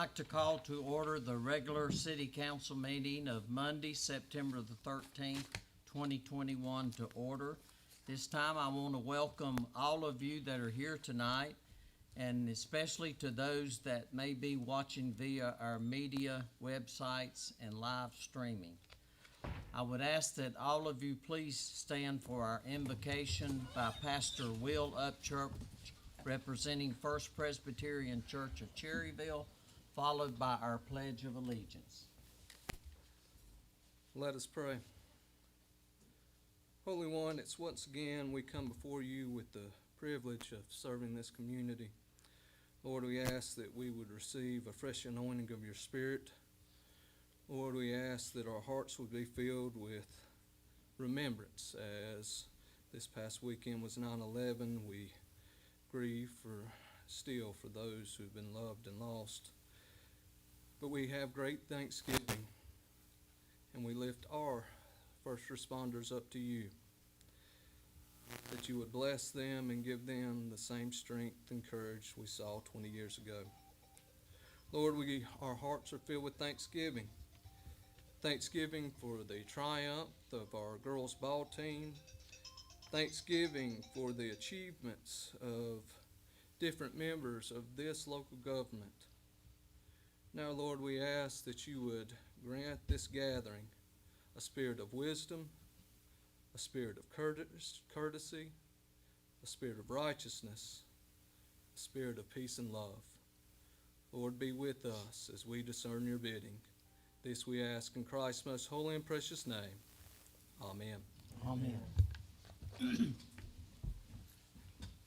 like to call to order the regular city council meeting of Monday, September the 13th, 2021 to order. This time I want to welcome all of you that are here tonight, and especially to those that may be watching via our media websites and live streaming. I would ask that all of you please stand for our invocation by Pastor Will Upchurch, representing First Presbyterian Church of Cherryville, followed by our Pledge of Allegiance. Let us pray. Holy One, it's once again we come before you with the privilege of serving this community. Lord, we ask that we would receive a fresh anointing of your Spirit. Lord, we ask that our hearts would be filled with remembrance, as this past weekend was 9/11. We grieve still for those who've been loved and lost. But we have great thanksgiving, and we lift our first responders up to you, that you would bless them and give them the same strength and courage we saw 20 years ago. Lord, our hearts are filled with thanksgiving. Thanksgiving for the triumph of our girls' ball team. Thanksgiving for the achievements of different members of this local government. Now, Lord, we ask that you would grant this gathering a spirit of wisdom, a spirit of courtesy, a spirit of righteousness, a spirit of peace and love. Lord, be with us as we discern your bidding. This we ask in Christ's most holy and precious name. Amen. Amen.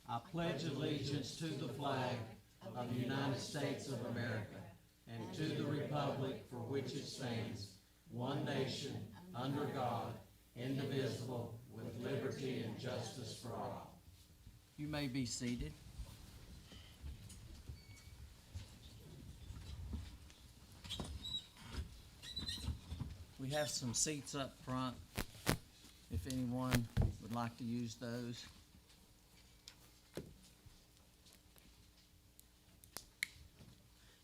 I pledge allegiance to the flag of the United States of America and to the republic for which it stands, one nation, under God, indivisible, with liberty and justice for all. You may be seated. We have some seats up front if anyone would like to use those.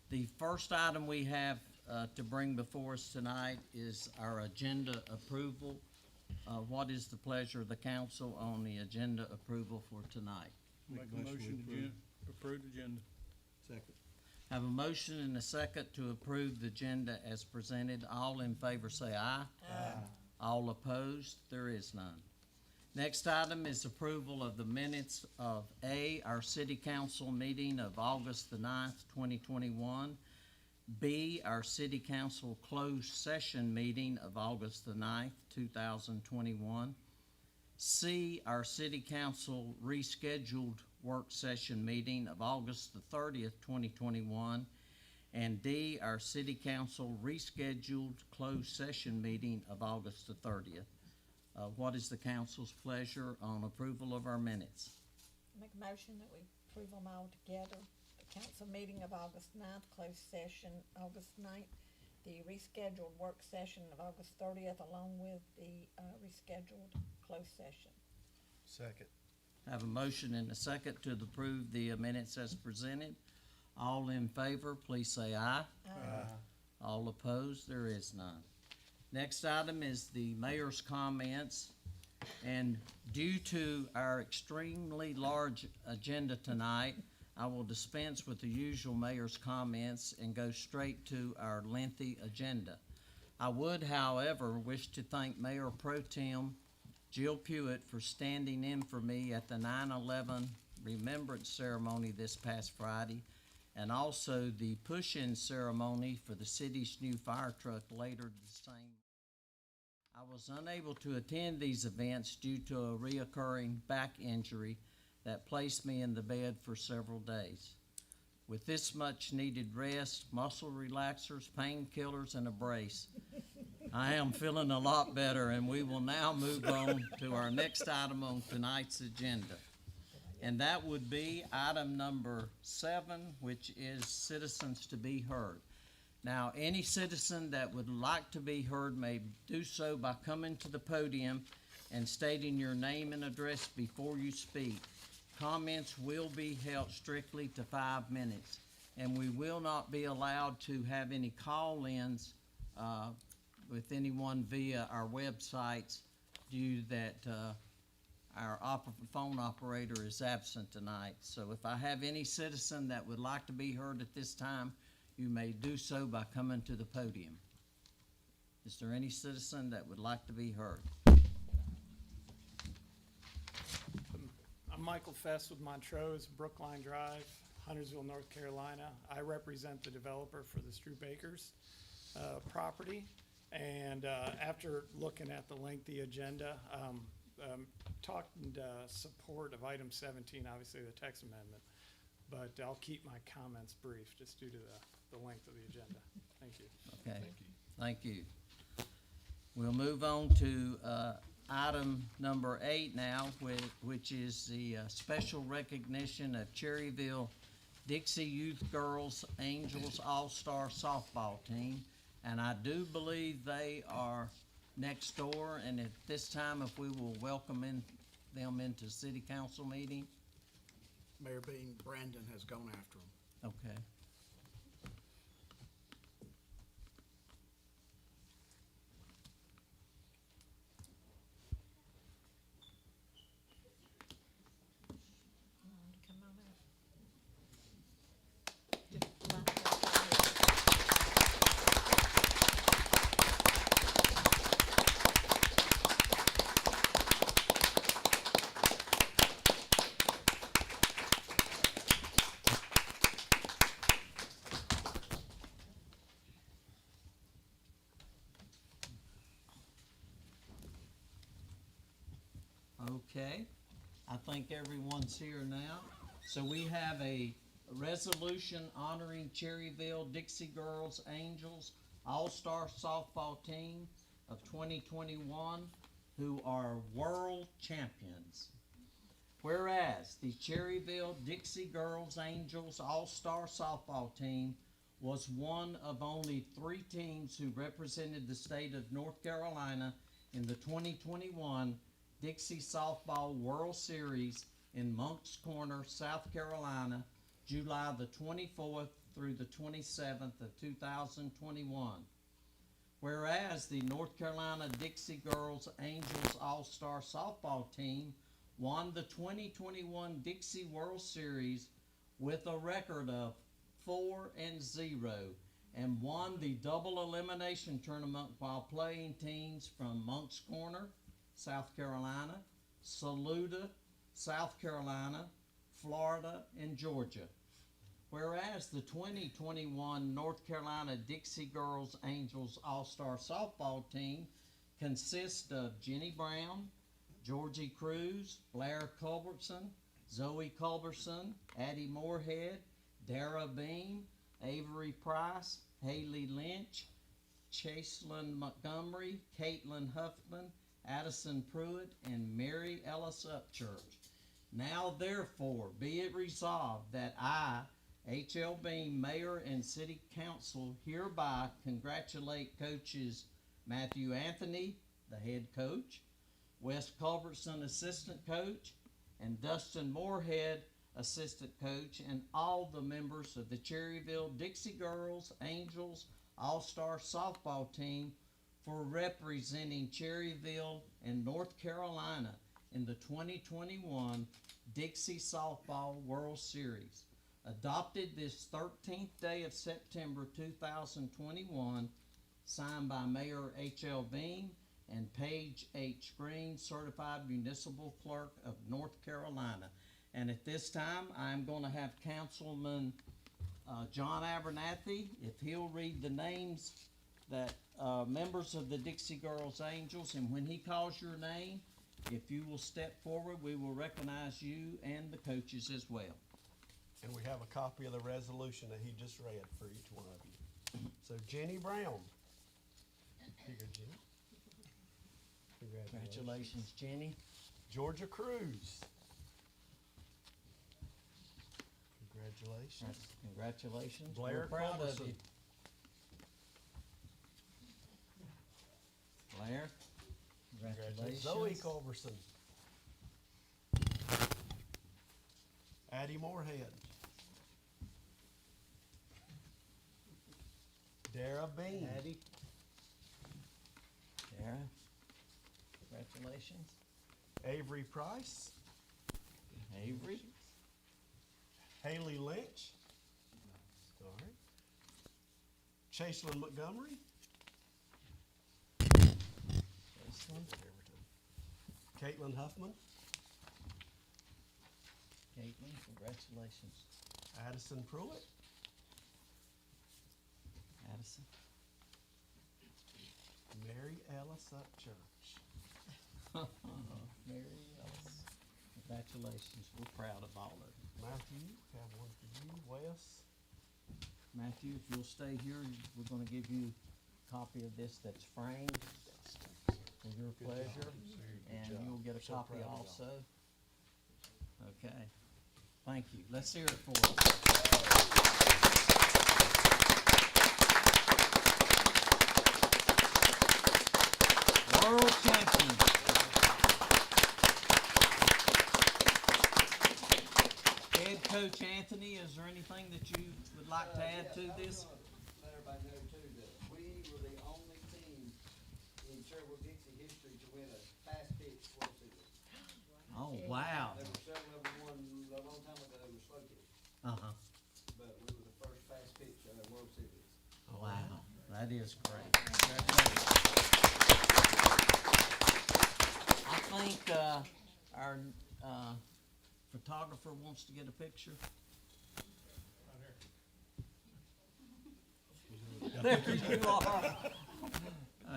The first item we have to bring before us tonight is our agenda approval. What is the pleasure of the council on the agenda approval for tonight? Make a motion to approve the agenda. Second. Have a motion and a second to approve the agenda as presented. All in favor say aye. Aye. All opposed? There is none. Next item is approval of the minutes of our city council meeting of August the 9th, 2021. B, our city council closed session meeting of August the 9th, 2021. C, our city council rescheduled work session meeting of August the 30th, 2021. And D, our city council rescheduled closed session meeting of August the 30th. What is the council's pleasure on approval of our minutes? Make a motion that we approve them all together. The council meeting of August 9th, closed session August 9th, the rescheduled work session of August 30th, along with the rescheduled closed session. Second. Have a motion and a second to approve the minutes as presented. All in favor, please say aye. Aye. All opposed, there is none. Next item is the mayor's comments, and due to our extremely large agenda tonight, I will dispense with the usual mayor's comments and go straight to our lengthy agenda. I would, however, wish to thank Mayor Pro Tem Jill Pewitt for standing in for me at the 9/11 Remembrance Ceremony this past Friday, and also the push-in ceremony for the city's new fire truck later the same. I was unable to attend these events due to a reoccurring back injury that placed me in the bed for several days. With this much needed rest, muscle relaxers, painkillers, and a brace, I am feeling a lot better, and we will now move on to our next item on tonight's agenda. And that would be item number 7, which is citizens to be heard. Now, any citizen that would like to be heard may do so by coming to the podium and stating your name and address before you speak. Comments will be held strictly to 5 minutes. and we will not be allowed to have any call-ins with anyone via our websites due that our phone operator is absent tonight. So if I have any citizen that would like to be heard at this time, you may do so by coming to the podium. Is there any citizen that would like to be heard? I'm Michael Fest with Montrose, Brookline Drive, Huntersville, North Carolina. I represent the developer for the Stroop Acres property. And after looking at the lengthy agenda, talked in support of item 17, obviously the text amendment. But I'll keep my comments brief just due to the length of the agenda. Thank you. Okay, thank you. We'll move on to item number 8 now, which is the special recognition of Cherryville Dixie Youth Girls Angels All-Star Softball Team. And I do believe they are next door, and at this time, if we will welcome them into city council meeting. Mayor Bean, Brandon has gone after them. Okay. Come on up. Okay, I think everyone's here now. So we have a resolution honoring Cherryville Dixie Girls Angels All-Star Softball Team of 2021 who are world champions. Whereas the Cherryville Dixie Girls Angels All-Star Softball Team was one of only 3 teams who represented the state of North Carolina in the 2021 Dixie Softball World Series in Moncks Corner, South Carolina, July the 24th through the 27th of 2021. Whereas the North Carolina Dixie Girls Angels All-Star Softball Team won the 2021 Dixie World Series with a record of 4-0 and won the double elimination tournament while playing teams from Moncks Corner, South Carolina, Saluda, South Carolina, Florida, and Georgia. Whereas the 2021 North Carolina Dixie Girls Angels All-Star Softball Team consists of Jenny Brown, Georgie Cruz, Blair Culbertson, Zoe Culbertson, Addie Moorhead, Dara Beam, Avery Price, Haley Lynch, Chaselyn Montgomery, Caitlin Huffman, Addison Pruitt, and Mary Ellis Upchurch. Now therefore be it resolved that I, H.L. Bean, Mayor and City Council, hereby congratulate coaches Matthew Anthony, the head coach, Wes Culbertson, assistant coach, and Dustin Moorhead, assistant coach, and all the members of the Cherryville Dixie Girls Angels All-Star Softball Team for representing Cherryville and North Carolina in the 2021 Dixie Softball World Series. Adopted this 13th day of September 2021, signed by Mayor H.L. Bean and Paige H. Green, Certified Municipal Clerk of North Carolina. And at this time, I'm going to have Councilman John Abernathy, if he'll read the names that members of the Dixie Girls Angels, and when he calls your name, if you will step forward, we will recognize you and the coaches as well. And we have a copy of the resolution that he just read for each one of you. So Jenny Brown. Here you go, Jenny. Congratulations, Jenny. Georgia Cruz. Congratulations. Congratulations. Blair We're proud of Culbertson. you. Blair, congratulations. Zoe Culbertson. Addie Moorhead. Dara Bean. Patty. Dara. Congratulations. Avery Price. Avery. Haley Lynch. All right. Chaselyn Montgomery. Jason. Caitlin Huffman. Caitlin, congratulations. Addison Pruitt. Addison. Mary Ellis Upchurch. Mary Ellis. Congratulations. We're proud of all of you. Matthew, have one for you. Wes. Matthew, if you'll stay here, we're gonna give you a copy of this that's framed for your pleasure. And you'll get a copy also. Okay. Thank you. Let's hear it for us. World champion. Head coach Anthony, is there anything that you would like to add to this? Let everybody know too that we were the only team in Cherryville Dixie history to win a fast pitch World Series. Oh, wow. There were several of them won a long time ago, they were slow pitch, Uh-huh. but we were the first fast pitch World Series. Wow, that is great. I think, our, photographer wants to get a picture. There you are.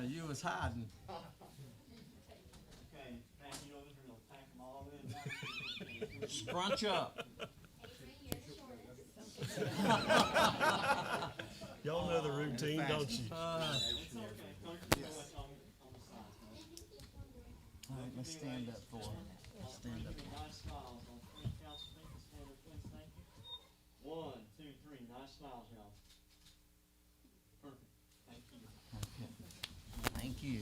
You was hiding. Okay, thank you, we'll pack them all in. Scrunch up. Y'all know the routine, don't you? All right, let's stand up for her. Let's stand up. Nice smiles on three counts, please, stand up, please, thank you. 1, 2, 3, nice smiles, y'all. Perfect, thank you. Okay. Thank you.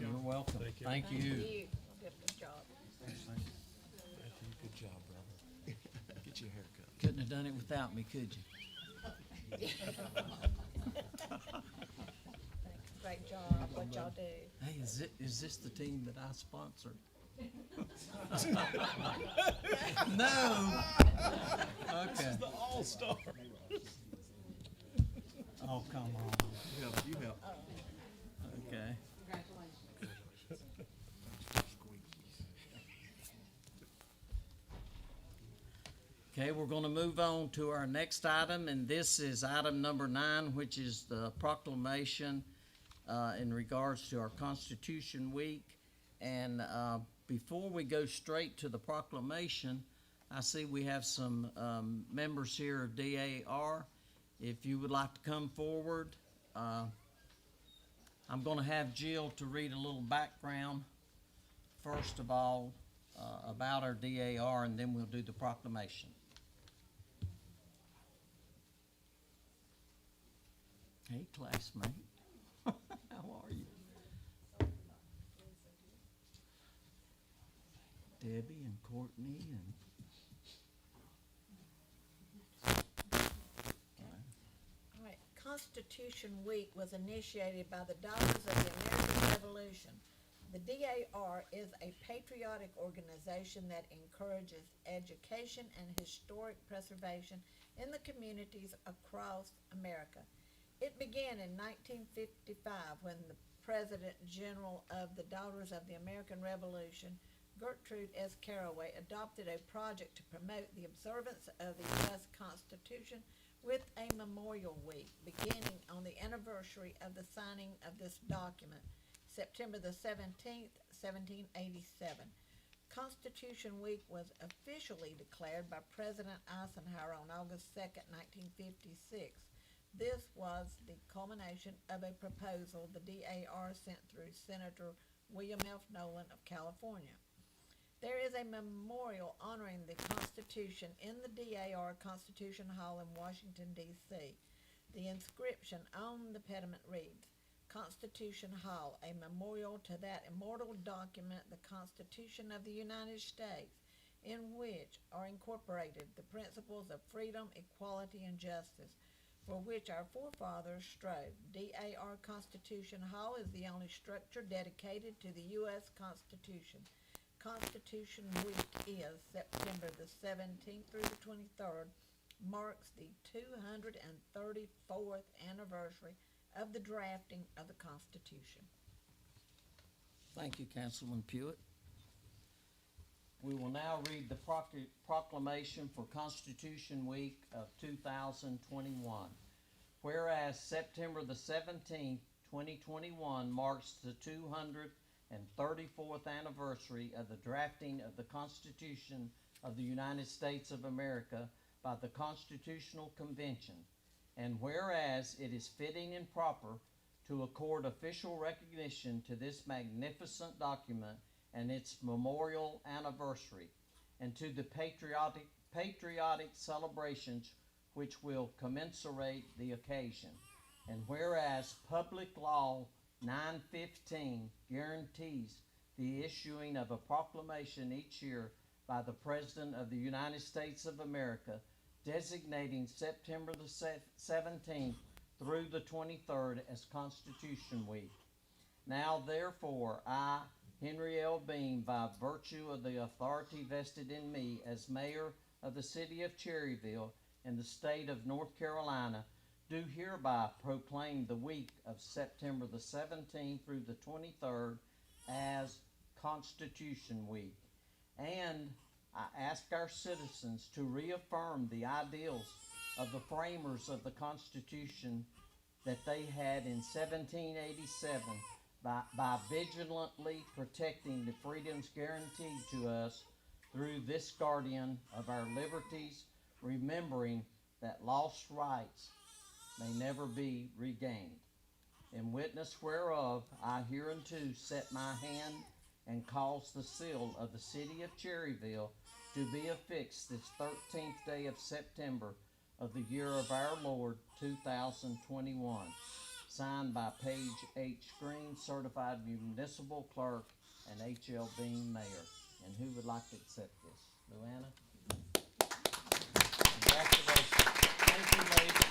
You're welcome. Thank you. You did a good job. Matthew, good job, brother. Get your haircut. Couldn't have done it without me, could you? Great job, what y'all do. Hey, is this the team that I sponsored? No. Okay. The all-star. Oh, come on. You help. Okay. Okay, we're gonna move on to our next item, and this is item number 9, which is the proclamation in regards to our Constitution Week. And before we go straight to the proclamation, I see we have some members here of DAR. If you would like to come forward, I'm gonna have Jill to read a little background, first of all, about our DAR, and then we'll do the proclamation. Hey, classmate. How are you? Debbie and Courtney and... All right, Constitution Week was initiated by the Daughters of the American Revolution. The DAR is a patriotic organization that encourages education and historic preservation in the communities across America. It began in 1955 when the President General of the Daughters of the American Revolution, Gertrude S. Caraway, adopted a project to promote the observance of the U.S. Constitution with a Memorial Week, beginning on the anniversary of the signing of this document, September the 17th, 1787. Constitution Week was officially declared by President Eisenhower on August 2nd, 1956. This was the culmination of a proposal the DAR sent through Senator William F. Nolan of California. There is a memorial honoring the Constitution in the DAR Constitution Hall in Washington, D.C. The inscription on the pediment reads, Constitution Hall, a memorial to that immortal document, the Constitution of the United States, in which are incorporated the principles of freedom, equality, and justice, for which our forefathers strove. DAR Constitution Hall is the only structure dedicated to the U.S. Constitution. Constitution Week is September the 17th through the 23rd, marks the 234th anniversary of the drafting of the Constitution. Thank you, Councilman Pewitt. We will now read the proclamation for Constitution Week of 2021. Whereas September the 17th, 2021 marks the 234th anniversary of the drafting of the Constitution of the United States of America by the Constitutional Convention. And whereas it is fitting and proper to accord official recognition to this magnificent document and its memorial anniversary, and to the patriotic celebrations which will commensurate the occasion. And whereas Public Law 915 guarantees the issuing of a proclamation each year by the President of the United States of America, designating September the 17th through the 23rd as Constitution Week. Now therefore, I, Henry L. Bean, by virtue of the authority vested in me as mayor of the city of Cherryville in the state of North Carolina, do hereby proclaim the week of September the 17th through the 23rd as Constitution Week. And I ask our citizens to reaffirm the ideals of the framers of the Constitution that they had in 1787 by vigilantly protecting the freedoms guaranteed to us through this guardian of our liberties, remembering that lost rights may never be regained. In witness whereof, I hereunto set my hand and cause the seal of the city of Cherryville to be affixed this 13th day of September of the year of our Lord 2021. Signed by Paige H. Green, Certified Municipal Clerk, and H.L. Bean, Mayor. And who would like to accept this? Luana? Congratulations. Thank you, ladies.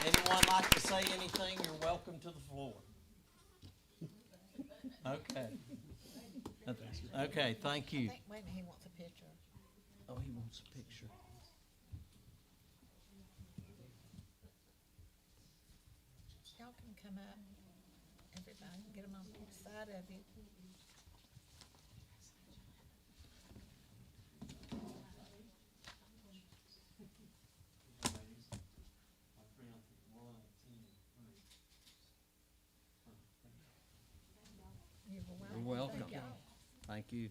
Anyone like to say anything, you're welcome to the floor. Okay. Okay, thank you. I think, wait a minute, he wants a picture. Oh, he wants a picture. Y'all can come up, everybody, get them on each side of you. You're welcome. Thank y'all. Thank you.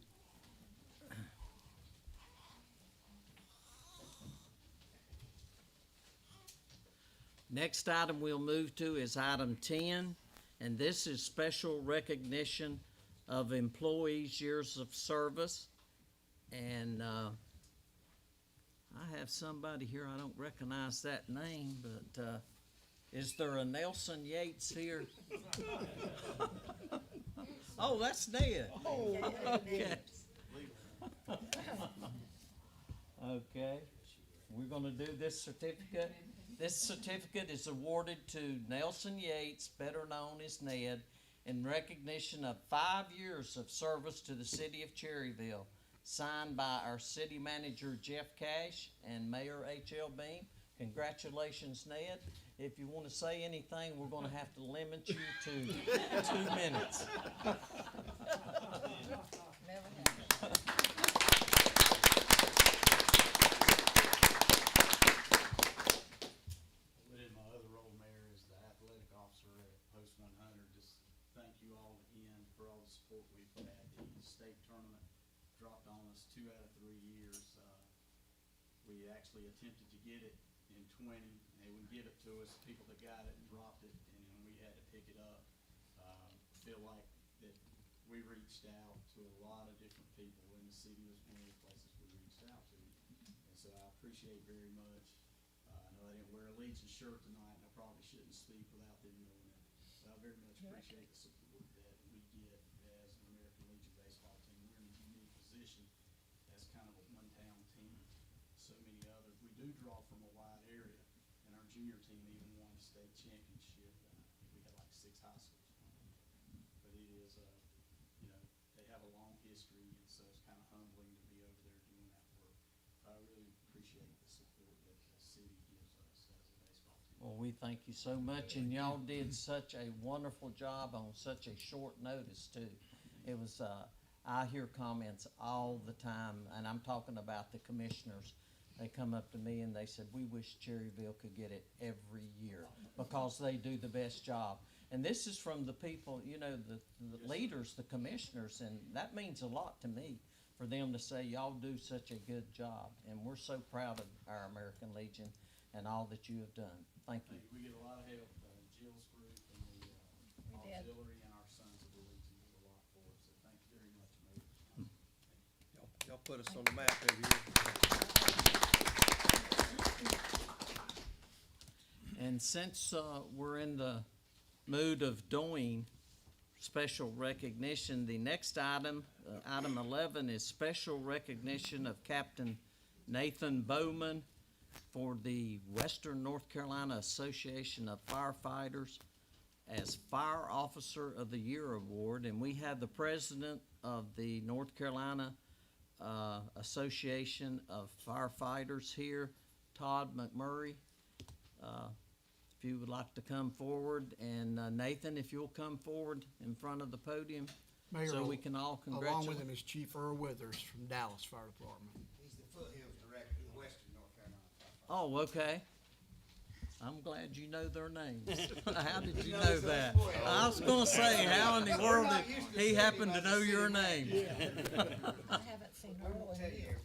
Next item we'll move to is item 10, and this is special recognition of employees' years of service. And I have somebody here, I don't recognize that name, but is there a Nelson Yates here? Oh, that's Ned. Oh, okay. Okay, we're gonna do this certificate. This certificate is awarded to Nelson Yates, better known as Ned, in recognition of 5 years of service to the city of Cherryville, signed by our city manager, Jeff Cash, and Mayor H.L. Beam. Congratulations, Ned. If you want to say anything, we're going to have to limit you to 2 minutes. Never happened. Within my other role, Mayor, is the athletic officer at Post 100. Just thank you all again for all the support we've had. The state tournament dropped on us 2 out of 3 years. We actually attempted to get it in 20. They wouldn't give it to us. People that got it and dropped it, and then we had to pick it up. Feel like that we reached out to a lot of different people, and the city was one of the places we reached out to. And so I appreciate very much. I know I didn't wear a Legion shirt tonight, and I probably shouldn't speak without them knowing it. But I very much appreciate the support that we get as an American Legion baseball team. We're in a unique position as kind of a junior team even won the state championship. We had like 6 high schools. But it is, you know, they have a long history, and so it's kind of humbling to be over there doing that work. I really appreciate the support that the city gives us as a baseball team. Well, we thank you so much, and y'all did such a wonderful job on such a short notice too. It was, I hear comments all the time, and I'm talking about the commissioners. They come up to me and they said, we wish Cherryville could get it every year because they do the best job. And this is from the people, you know, the leaders, the commissioners, and that means a lot to me for them to say, y'all do such a good job. And we're so proud of our American Legion and all that you have done. Thank you. We get a lot of help. Jill's group and the We did. auxiliary and our sons of the Legion do a lot for us. So thank you very much, Mayor. Y'all put us on the map every year. And since we're in the mood of doing special recognition, the next item, item 11, is special recognition of Captain Nathan Bowman for the Western North Carolina Association of Firefighters as Fire Officer of the Year Award. And we have the president of the North Carolina Association of Firefighters here, Todd McMurray. If you would like to come forward, and Nathan, if you'll come forward in front of the podium, Mayor, so we can all along congratulate. with him is Chief Earl Withers from Dallas Fire Department. He's the foothills director of the Western North Carolina Firefighters. Oh, okay. I'm glad you know their names. How did you know that? I was gonna say, how in the world did he happen to know your name? I haven't seen We Earl won't in tell you years.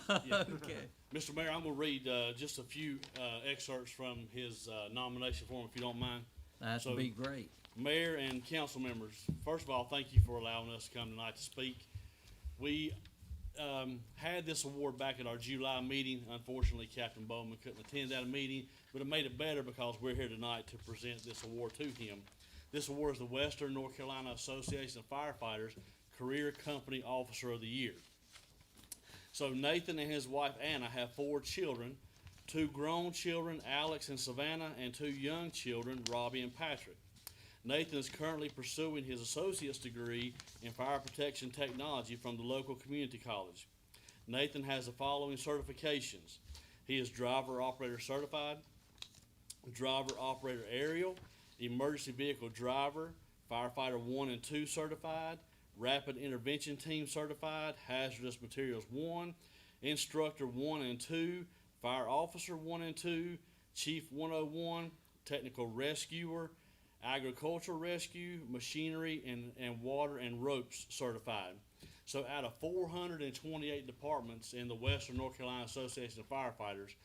everything. Okay. Mr. Mayor, I'm gonna read just a few excerpts from his nomination form, if you don't mind. That'd So- be great. Mayor and council members, first of all, thank you for allowing us to come tonight to speak. We had this award back at our July meeting. Unfortunately, Captain Bowman couldn't attend that meeting, but it made it better because we're here tonight to present this award to him. This award is the Western North Carolina Association of Firefighters Career Company Officer of the Year. So Nathan and his wife Anna have 4 children, 2 grown children, Alex and Savannah, and 2 young children, Robbie and Patrick. Nathan is currently pursuing his associate's degree in fire protection technology from the local community college. Nathan has the following certifications. He is driver operator certified, driver operator aerial, emergency vehicle driver, firefighter 1 and 2 certified, rapid intervention team certified, hazardous materials 1, instructor 1 and 2, fire officer 1 and 2, chief 101, technical rescuer, agricultural rescue, machinery, and water and ropes certified. So out of 428 departments in the Western North Carolina Association of Firefighters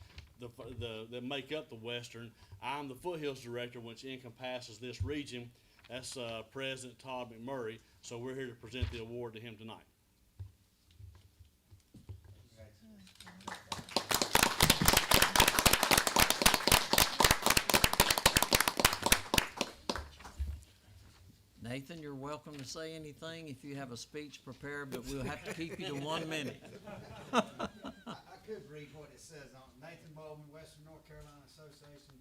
that make up the Western, I'm the Foothills Director, which encompasses this region. That's President Todd McMurray. So we're here to present the award to him tonight. Nathan, you're welcome to say anything if you have a speech prepared, but we'll have to keep you to 1 minute. I could read what it says on it. Nathan Bowman, Western North Carolina Association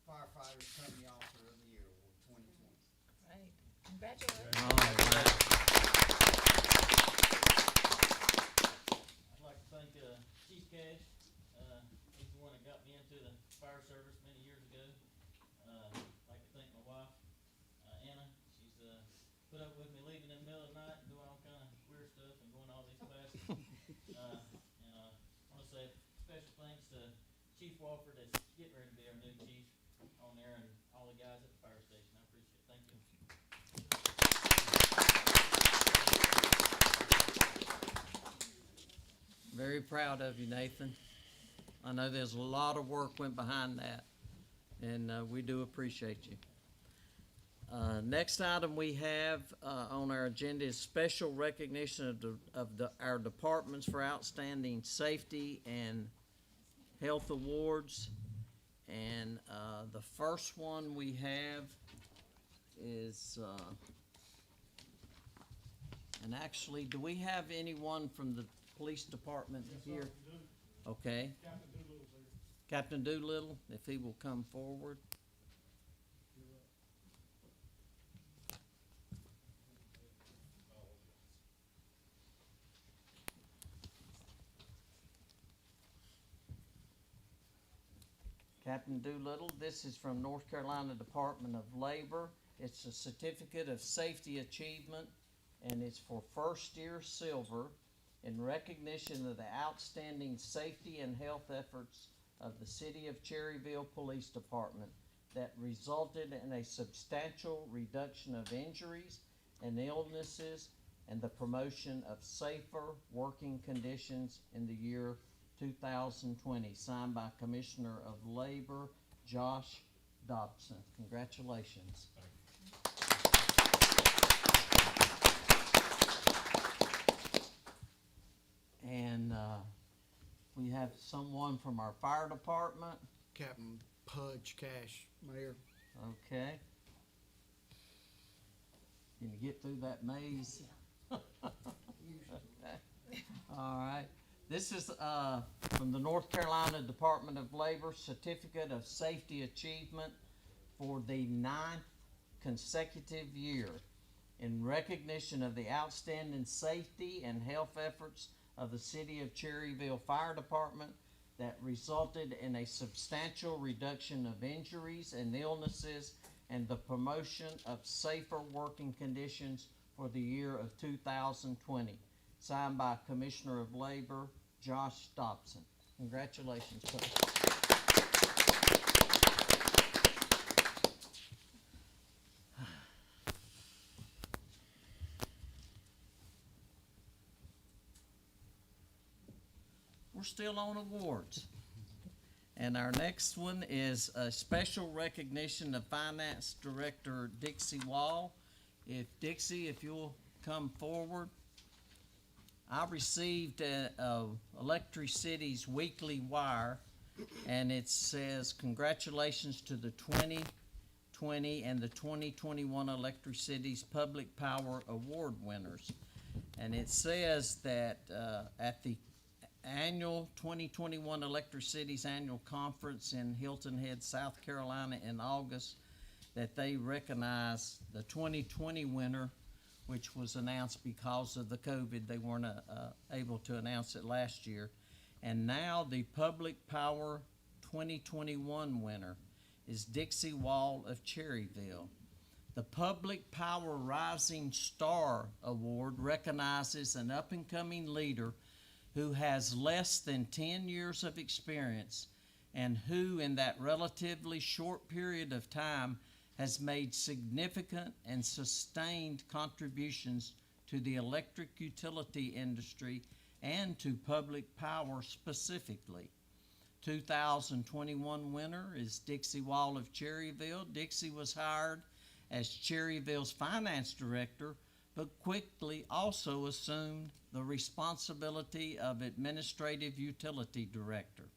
Firefighters Company Officer of the Year Award 2020. Great. Congratulations. All right. I'd like to thank Chief Cash. He's the one that got me into the fire service many years ago. I'd like to thank my wife, Anna. She's put up with me leaving in the middle of the night and doing all kind of weird stuff and going to all these classes. And I want to say special thanks to Chief Walford that's getting ready to be our new chief on there, and all the guys at the fire station. I appreciate it. Thank you. Very proud of you, Nathan. I know there's a lot of work went behind that, and we do appreciate you. Next item we have on our agenda is special recognition of our departments for outstanding safety and health awards. And the first one we have is, and actually, do we have anyone from the police department here? Okay. Captain Doolittle, if he will come forward. Captain Doolittle, this is from North Carolina Department of Labor. It's a certificate of safety achievement, and it's for first year silver in recognition of the outstanding safety and health efforts of the City of Cherryville Police Department that resulted in a substantial reduction of injuries and illnesses and the promotion of safer working conditions in the year 2020, signed by Commissioner of Labor, Josh Dobson. Congratulations. And we have someone from our fire department. Captain Pudge Cash, Mayor. Okay. Can you get through that maze? Okay. All right. This is from the North Carolina Department of Labor, Certificate of Safety Achievement for the 9th consecutive year in recognition of the outstanding safety and health efforts of the City of Cherryville Fire Department that resulted in a substantial reduction of injuries and illnesses and the promotion of safer working conditions for the year of 2020. Signed by Commissioner of Labor, Josh Dobson. Congratulations, Coach. We're still on awards. And our next one is a special recognition of Finance Director Dixie Wall. Dixie, if you'll come forward. I received Electricity's weekly wire, and it says, congratulations to the 2020 and the 2021 Electricity's Public Power Award winners. And it says that at the annual 2021 Electricity's annual conference in Hilton Head, South Carolina in August, that they recognize the 2020 winner, which was announced because of the COVID. They weren't able to announce it last year. And now the Public Power 2021 winner is Dixie Wall of Cherryville. The Public Power Rising Star Award recognizes an up-and-coming leader who has less than 10 years of experience and who, in that relatively short period of time, has made significant and sustained contributions to the electric utility industry and to public power specifically. 2021 winner is Dixie Wall of Cherryville. Dixie was hired as Cherryville's finance director, but quickly also assumed the responsibility of administrative utility director.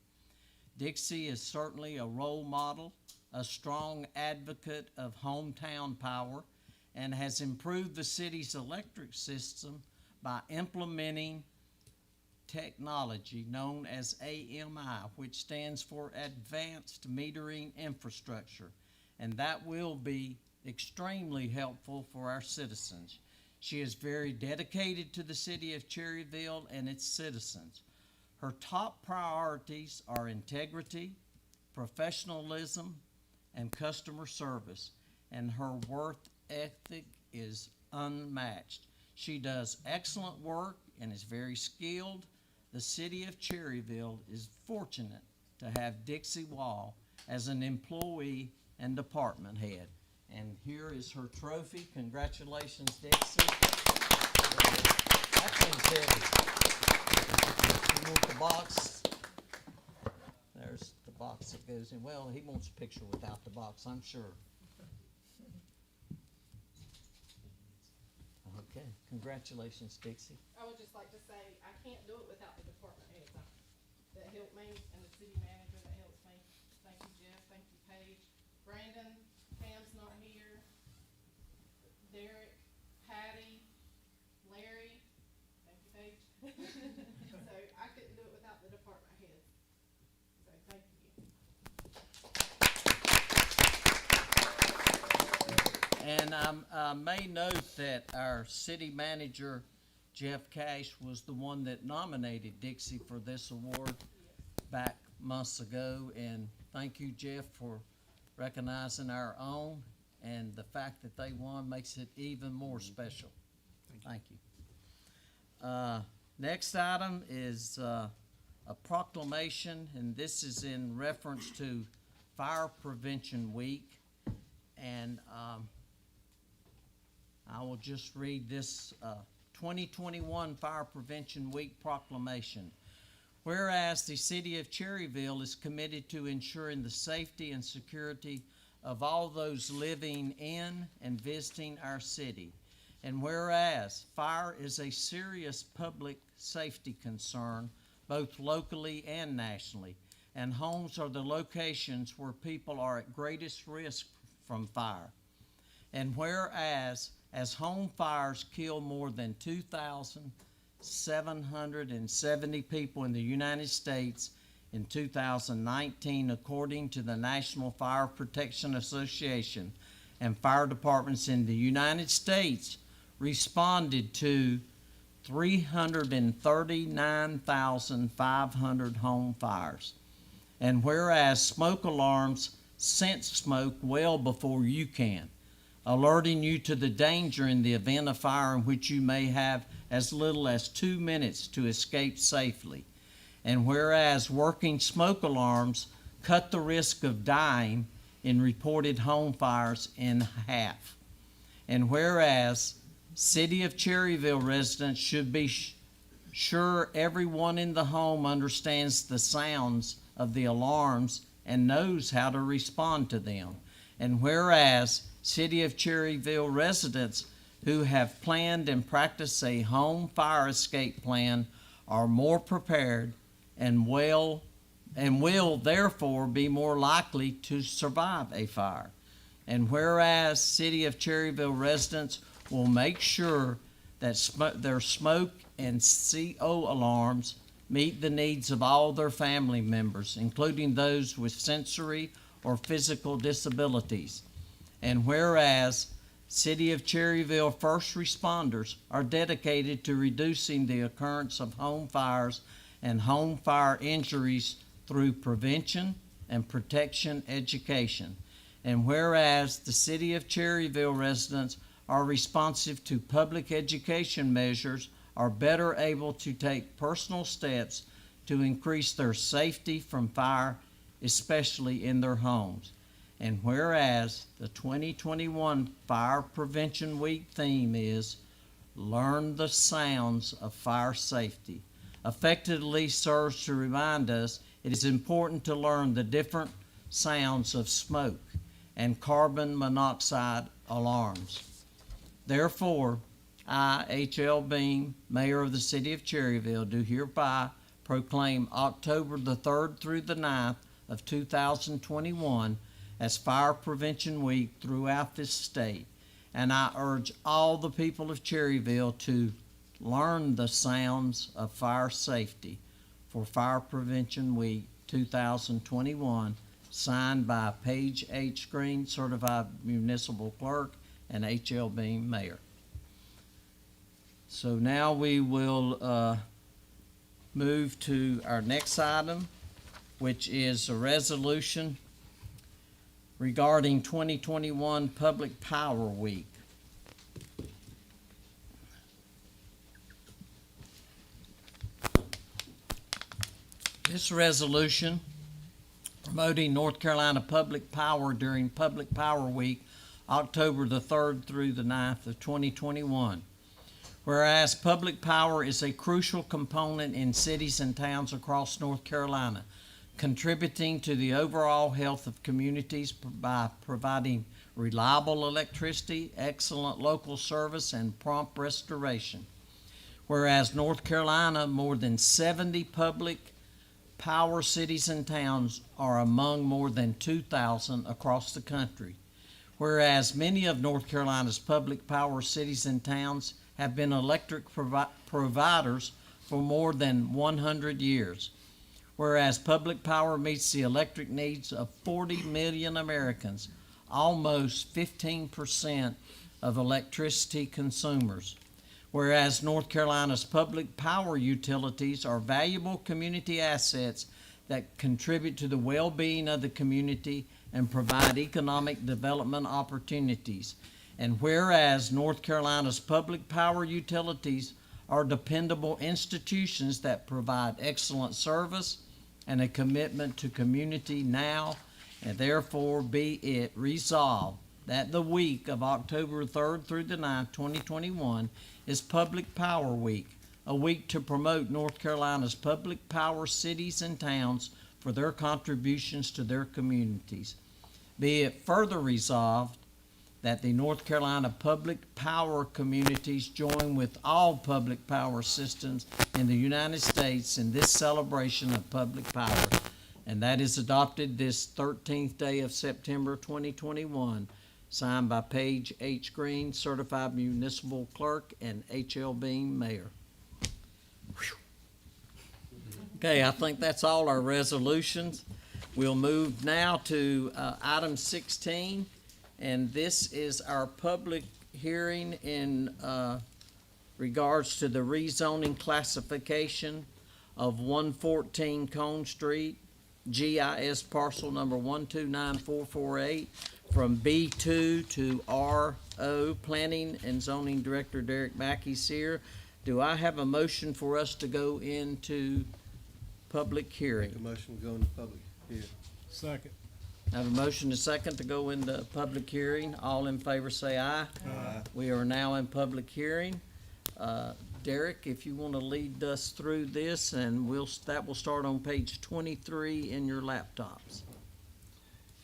Dixie is certainly a role model, a strong advocate of hometown power, and has improved the city's electric system by implementing technology known as AMI, which stands for Advanced Metering Infrastructure, and that will be extremely helpful for our citizens. She is very dedicated to the city of Cherryville and its citizens. Her top priorities are integrity, professionalism, and customer service, and her work ethic is unmatched. She does excellent work and is very skilled. The city of Cherryville is fortunate to have Dixie Wall as an employee and department head. And here is her trophy. Congratulations, Dixie. That thing's heavy. You want the box? There's the box that goes in. Well, he wants a picture without the box, I'm sure. Okay, congratulations, Dixie. I would just like to say, I can't do it without the department heads that help me and the city manager that helps me. Thank you, Jeff. Thank you, Paige. Brandon, Pam's not here. Derek, Patty, Larry. Thank you, Paige. So I couldn't do it without the department heads. So thank you. And I may note that our city manager, Jeff Cash, was the one that nominated Dixie for this award back months ago. And thank you, Jeff, for recognizing our own. And the fact that they won makes it even more special. Thank you. Next item is a proclamation, and this is in reference to Fire Prevention Week. And I will just read this 2021 Fire Prevention Week proclamation. Whereas the city of Cherryville is committed to ensuring the safety and security of all those living in and visiting our city. And whereas fire is a serious public safety concern, both locally and nationally, and homes are the locations where people are at greatest risk from fire. And whereas, as home fires kill more than 2,770 people in the United States in 2019, according to the National Fire Protection Association, and fire departments in the United States responded to 339,500 home fires. And whereas smoke alarms sense smoke well before you can, alerting you to the danger in the event of fire, in which you may have as little as 2 minutes to escape safely. And whereas working smoke alarms cut the risk of dying in reported home fires in half. And whereas City of Cherryville residents should be sure everyone in the home understands the sounds of the alarms and knows how to respond to them. And whereas City of Cherryville residents who have planned and practiced a home fire escape plan are more prepared and will therefore be more likely to survive a fire. And whereas City of Cherryville residents will make sure that their smoke and CO alarms meet the needs of all their family members, including those with sensory or physical disabilities. And whereas City of Cherryville first responders are dedicated to reducing the occurrence of home fires and home fire injuries through prevention and protection education. And whereas the City of Cherryville residents are responsive to public education measures, are better able to take personal steps to increase their safety from fire, especially in their homes. And whereas the 2021 Fire Prevention Week theme is Learn the Sounds of Fire Safety, effectively serves to remind us it is important to learn the different sounds of smoke and carbon monoxide alarms. Therefore, I, H.L. Beam, Mayor of the City of Cherryville, do hereby proclaim October the 3rd through the 9th of 2021 as Fire Prevention Week throughout this state. And I urge all the people of Cherryville to learn the sounds of fire safety for Fire Prevention Week 2021, signed by Paige H. Green, Certified Municipal Clerk, and H.L. Beam, Mayor. So now we will move to our next item, which is a resolution regarding 2021 Public Power Week. This resolution promoting North Carolina public power during Public Power Week, October the 3rd through the 9th of 2021. Whereas public power is a crucial component in cities and towns across North Carolina, contributing to the overall health of communities by providing reliable electricity, excellent local service, and prompt restoration. Whereas North Carolina, more than 70 public power cities and towns are among more than 2,000 across the country. Whereas many of North Carolina's public power cities and towns have been electric providers for more than 100 years. Whereas public power meets the electric needs of 40 million Americans, almost 15% of electricity consumers. Whereas North Carolina's public power utilities are valuable community assets that contribute to the well-being of the community and provide economic development opportunities. And whereas North Carolina's public power utilities are dependable institutions that provide excellent service and a commitment to community now, and therefore be it resolved that the week of October 3rd through the 9th, 2021 is Public Power Week, a week to promote North Carolina's public power cities and towns for their contributions to their communities. Be it further resolved that the North Carolina public power communities join with all public power systems in the United States in this celebration of public power. And that is adopted this 13th day of September 2021, signed by Paige H. Green, Certified Municipal Clerk, and H.L. Bean, Mayor. Okay, I think that's all our resolutions. We'll move now to item 16, and this is our public hearing in regards to the rezoning classification of 114 Cone Street, GIS parcel number 1294448, from B2 to RO. Planning and Zoning Director Derek Mackey's here. Do I have a motion for us to go into public hearing? Make a motion to go into public hearing. Second. I have a motion to second to go into public hearing. All in favor say aye. Aye. We are now in public hearing. Derek, if you want to lead us through this, and that will start on page 23 in your laptops.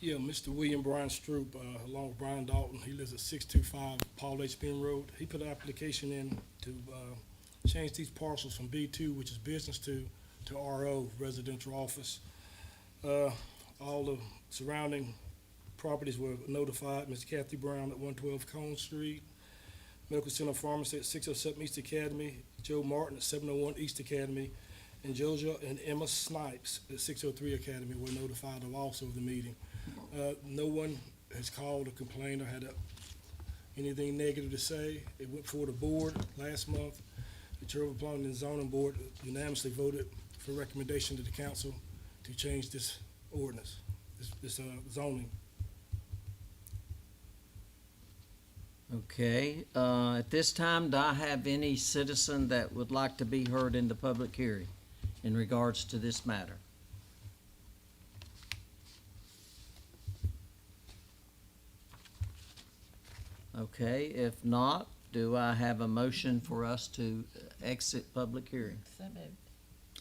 Yeah, Mr. William Brian Stroop, along with Brian Dalton, he lives at 625 Paul H. Penn Road. He put an application in to change these parcels from B2, which is business, to RO, residential office. All the surrounding properties were notified. Ms. Kathy Brown at 112 Cone Street, Medical Center Pharmacy at 607 East Academy, Joe Martin at 701 East Academy, and Joja and Emma Snipes at 603 Academy were notified of also the meeting. No one has called or complained or had anything negative to say. It went before the board last month. The Cherryville Planning and Zoning Board unanimously voted for recommendation to the council to change this ordinance, this zoning. Okay, at this time, do I have any citizen that would like to be heard in the public hearing in regards to this matter? Okay, if not, do I have a motion for us to exit public hearing? So moved.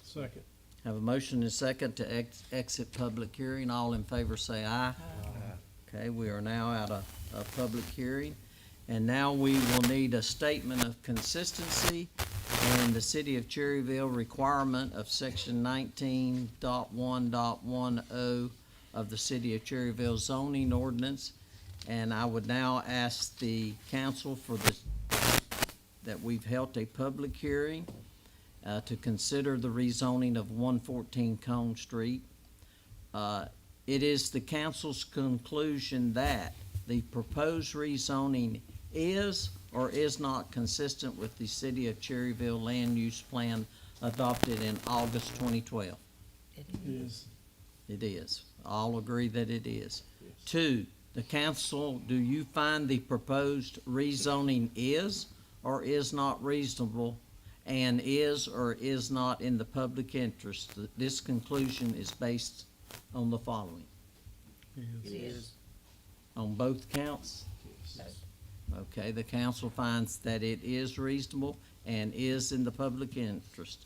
Second. Have a motion and a second to exit public hearing. All in favor say aye. Okay, we are now at a public hearing. And now we will need a statement of consistency and the City of Cherryville requirement of section 19.1.10 of the City of Cherryville zoning ordinance. And I would now ask the council that we've held a public hearing to consider the rezoning of 114 Cone Street. It is the council's conclusion that the proposed rezoning is or is not consistent with the City of Cherryville land use plan adopted in August 2012. It is. It is. All agree that it is. 2, the council, do you find the proposed rezoning is or is not reasonable and is or is not in the public interest? This conclusion is based on the following. It is. On both counts? Okay, the council finds that it is reasonable and is in the public interest.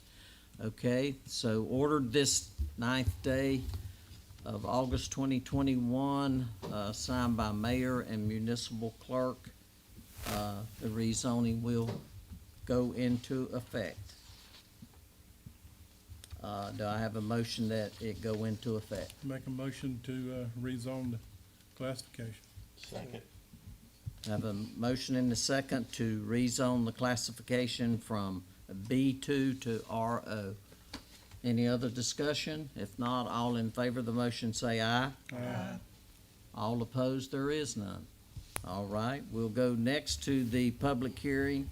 Okay, so ordered this 9th day of August 2021, signed by mayor and municipal clerk. The rezoning will go into effect. Do I have a motion that it go into effect? Make a motion to rezone the classification. Second. I have a motion and a second to rezone the classification from B2 to RO. Any other discussion? If not, all in favor of the motion say aye. Aye. All opposed, there is none. All right, we'll go next to the public hearing,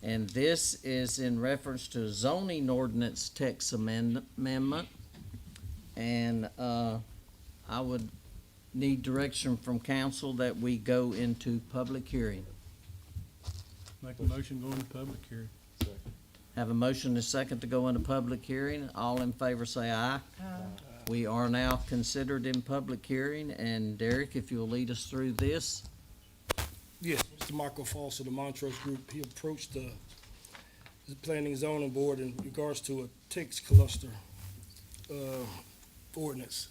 and this is in reference to zoning ordinance text amendment. And, I would need direction from council that we go into public hearing. Make a motion, go into public hearing. Have a motion and a second to go into public hearing. All in favor say aye. We are now considered in public hearing, and Derek, if you'll lead us through this. Yes, Mr. Michael Foss of the Montrose Group, he approached the Planning and Zoning Board in regards to a text cluster, ordinance.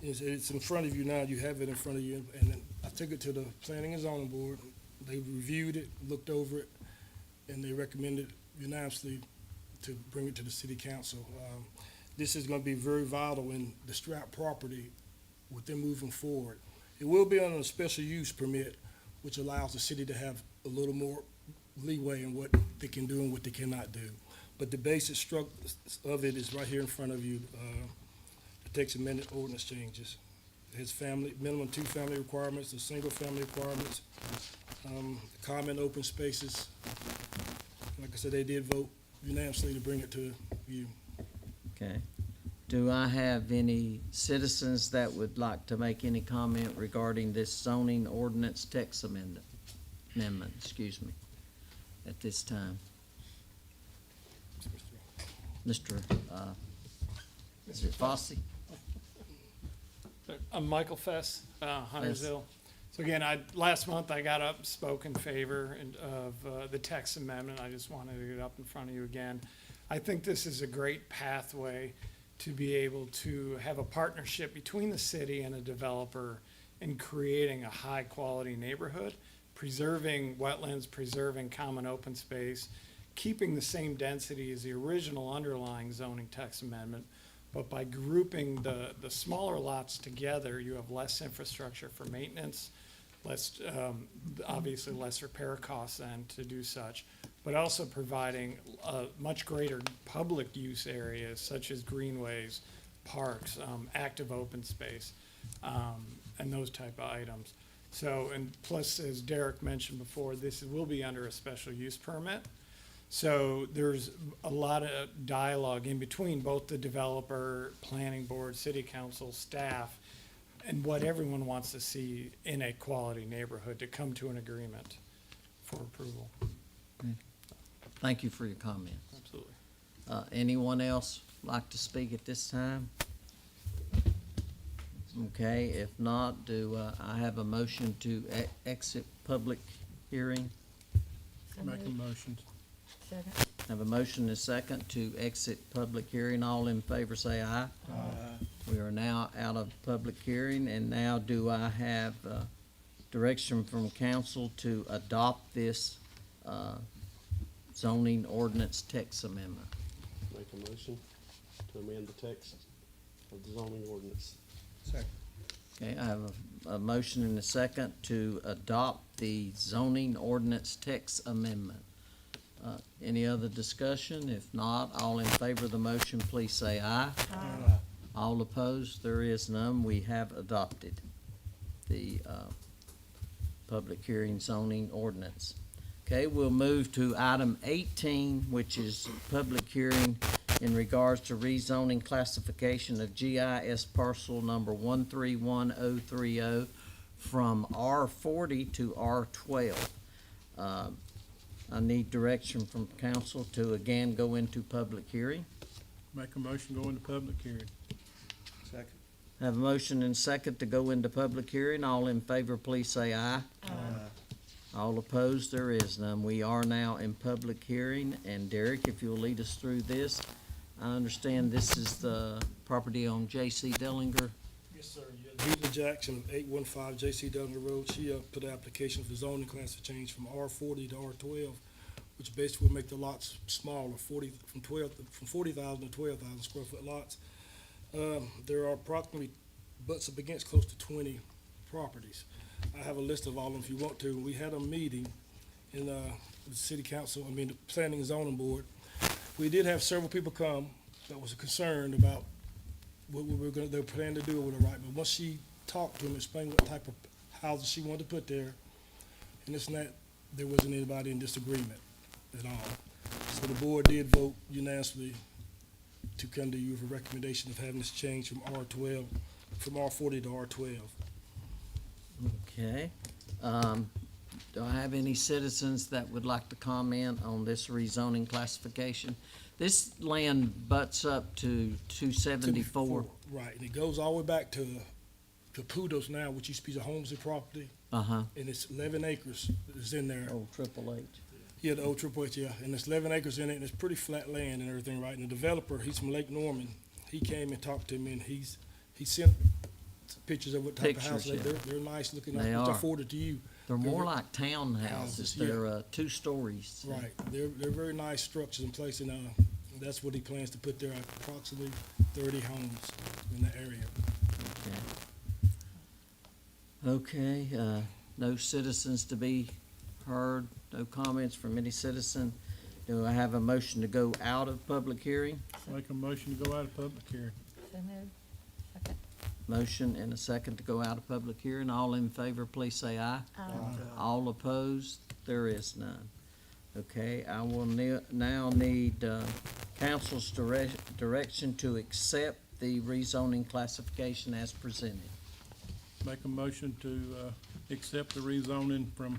It's in front of you now, you have it in front of you, and then I took it to the Planning and Zoning Board. They reviewed it, looked over it, and they recommended unanimously to bring it to the city council. This is gonna be very vital in the Strat property with them moving forward. It will be under a special use permit, which allows the city to have a little more leeway in what they can do and what they cannot do. But the basic structure of it is right here in front of you, the text amendment ordinance changes. His family, minimum 2 family requirements, the single family requirements, common open spaces. Like I said, they did vote unanimously to bring it to you. Okay. Do I have any citizens that would like to make any comment regarding this zoning ordinance text amendment, excuse me, at this time? Mr., is it Fossey? I'm Michael Fess, Huntersville. So again, last month I got up, spoke in favor of the text amendment. I just wanted to get up in front of you again. I think this is a great pathway to be able to have a partnership between the city and a developer in creating a high-quality neighborhood, preserving wetlands, preserving common open space, keeping the same density as the original underlying zoning text amendment, but by grouping the smaller lots together, you have less infrastructure for maintenance, less, obviously less repair costs then to do such, but also providing much greater public use areas such as greenways, parks, active open space, and those type of items. So, and plus, as Derek mentioned before, this will be under a special use permit. So there's a lot of dialogue in between both the developer, planning board, city council, staff, and what everyone wants to see in a quality neighborhood to come to an agreement for approval. Thank you for your comment. Absolutely. Anyone else like to speak at this time? Okay, if not, do I have a motion to exit public hearing? Make a motion. Second. Have a motion and a second to exit public hearing. All in favor say aye. We are now out of public hearing, and now do I have direction from council to adopt this zoning ordinance text amendment? Make a motion to amend the text of the zoning ordinance. Second. Okay, I have a motion and a second to adopt the zoning ordinance text amendment. Any other discussion? If not, all in favor of the motion, please say aye. Aye. All opposed, there is none. We have adopted the public hearing zoning ordinance. Okay, we'll move to item 18, which is public hearing in regards to rezoning classification of GIS parcel number 131030 from R40 to R12. I need direction from council to again go into public hearing. Make a motion, go into public hearing. Second. Have a motion and second to go into public hearing. All in favor, please say aye. All opposed, there is none. We are now in public hearing, and Derek, if you'll lead us through this. I understand this is the property on J.C. Dellinger. Yes, sir. Rita Jackson of 815 J.C. Dudley Road, she put an application for zoning class to change from R40 to R12, which basically will make the lots smaller, from 40,000 to 12,000 square foot lots. There are approximately, butts up against close to 20 properties. I have a list of all of them if you want to. We had a meeting in the city council, the planning and zoning board. We did have several people come that was concerned about what they were planning to do with it, right? But once she talked to him, explained what type of houses she wanted to put there. And it's not, there wasn't anybody in disagreement at all. So the board did vote unanimously to come to you with a recommendation of having this change from from R40 to R12. Okay. Do I have any citizens that would like to comment on this rezoning classification? This land butts up to 274. Right, and it goes all the way back to Caputo's now, which used to be the Holmesley property, Uh-huh. and it's 11 acres is in there. Old Triple H. Yeah, the old Triple H, yeah, and there's 11 acres in it, and it's pretty flat land and everything, right? And the developer, he's from Lake Norman, he came and talked to me, and he sent pictures of what type of house Pictures, yeah. they're nice looking, They which I are. forwarded to you. They're more They're- like townhouses. yeah. They're 2 stories. Right, they're very nice structures in place, and that's what he plans to put there, approximately 30 homes in the area. Okay, no citizens to be heard, no comments from any citizen. Do I have a motion to go out of public hearing? Make a motion to go out of public hearing. So moved. Second. Motion and a second to go out of public hearing. All in favor, please say aye. All opposed, there is none. Okay, I will now need council's direction to accept the rezoning classification as presented. Make a motion to, accept the rezoning from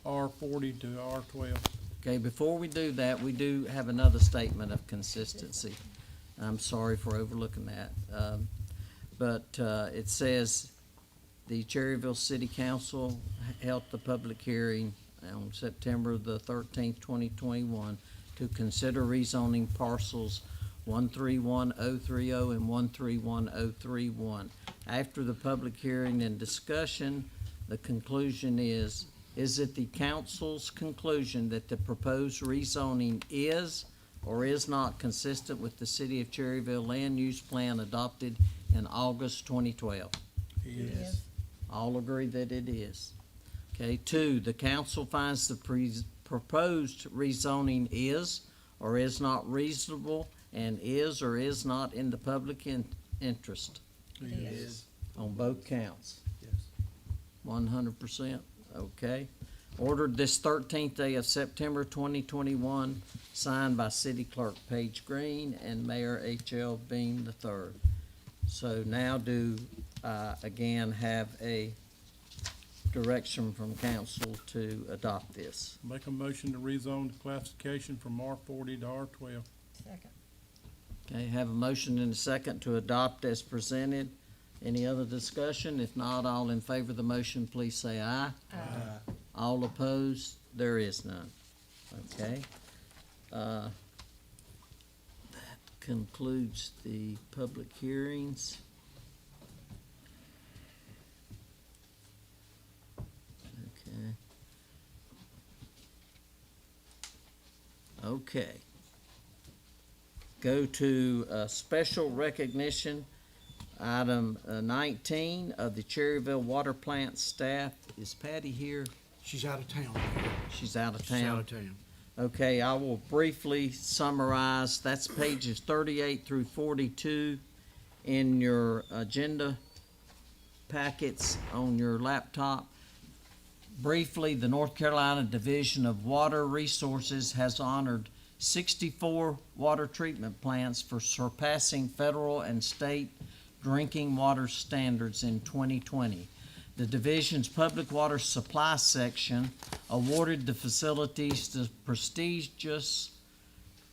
R40 to R12. Okay, before we do that, we do have another statement of consistency. I'm sorry for overlooking that. But it says, the Cherryville City Council held the public hearing on September the 13th, 2021, to consider rezoning parcels 131030 and 131031. After the public hearing and discussion, the conclusion is it the council's conclusion that the proposed rezoning is or is not consistent with the City of Cherryville land use plan adopted in August 2012? Yes. All agree that it is. Okay, 2, the council finds the proposed rezoning is or is not reasonable and is or is not in the public interest Yes. on both counts. Yes. 100%, okay. Ordered this 13th day of September 2021, signed by City Clerk Paige Green and Mayor H.L. Bean III. So now do, again, have a direction from council to adopt this. Make a motion to rezone the classification from R40 to R12. Second. Okay, have a motion and a second to adopt as presented. Any other discussion? If not, all in favor of the motion, please say aye. Aye. All opposed, there is none. Okay. That concludes the public hearings. Okay. Okay. Go to special recognition, item 19 of the Cherryville Water Plant staff. Is Patty here? She's out of town. She's out of She's town. out of town. Okay, I will briefly summarize. That's pages 38 through 42 in your agenda packets on your laptop. Briefly, the North Carolina Division of Water Resources has honored 64 water treatment plants for surpassing federal and state drinking water standards in 2020. The division's public water supply section awarded the facilities the prestigious,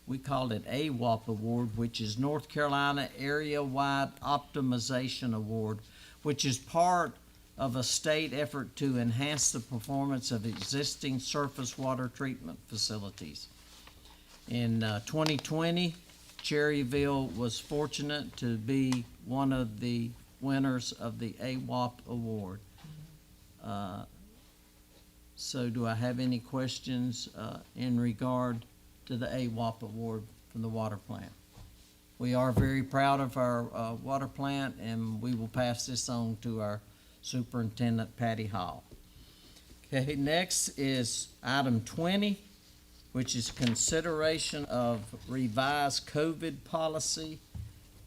we call it AWOP Award, which is North Carolina Area-Wide Optimization Award, which is part of a state effort to enhance the performance of existing surface water treatment facilities. In 2020, Cherryville was fortunate to be one of the winners of the AWOP Award. So do I have any questions in regard to the AWOP Award from the water plant? We are very proud of our water plant, and we will pass this on to our Superintendent Patty Hall. Okay, next is item 20, which is consideration of revised COVID policy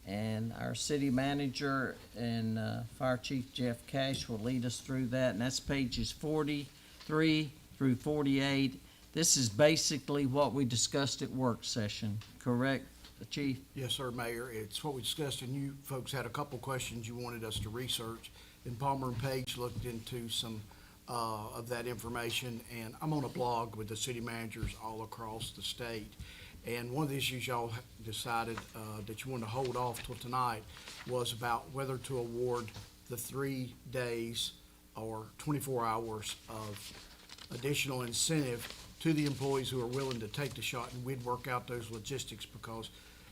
And our city manager and Fire Chief Jeff Cash will lead us through that, and that's pages 43 through 48. This is basically what we discussed at work session, correct, Chief? Yes, sir, Mayor. It's what we discussed, and you folks had a couple questions you wanted us to research. And Palmer and Paige looked into some of that information, and I'm on a blog with the city managers all across the state. And one of the issues y'all decided that you wanted to hold off till tonight was about whether to award the 3 days or 24 hours of additional incentive to the employees who are willing to take the shot, and we'd work out those logistics because,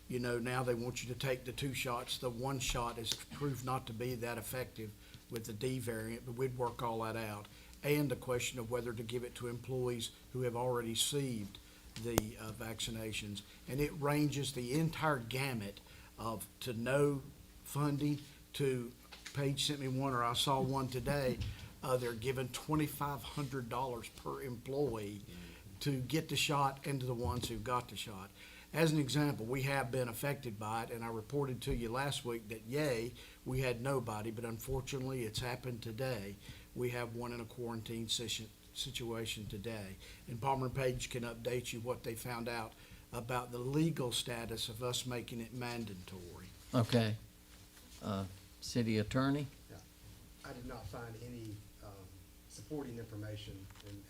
you know, now they want you to take the 2 shots. The 1 shot has proved not to be that effective with the D variant, but we'd work all that out. And the question of whether to give it to employees who have already received the vaccinations. And it ranges the entire gamut of to no funding to, Paige sent me one, or I saw one today, they're giving $2,500 per employee to get the shot and to the ones who got the shot. As an example, we have been affected by it, and I reported to you last week that, yay, we had nobody, but unfortunately, it's happened today. We have one in a quarantine situation today. And Palmer and Paige can update you what they found out about the legal status of us making it mandatory. Okay. City Attorney? I did not find any supporting information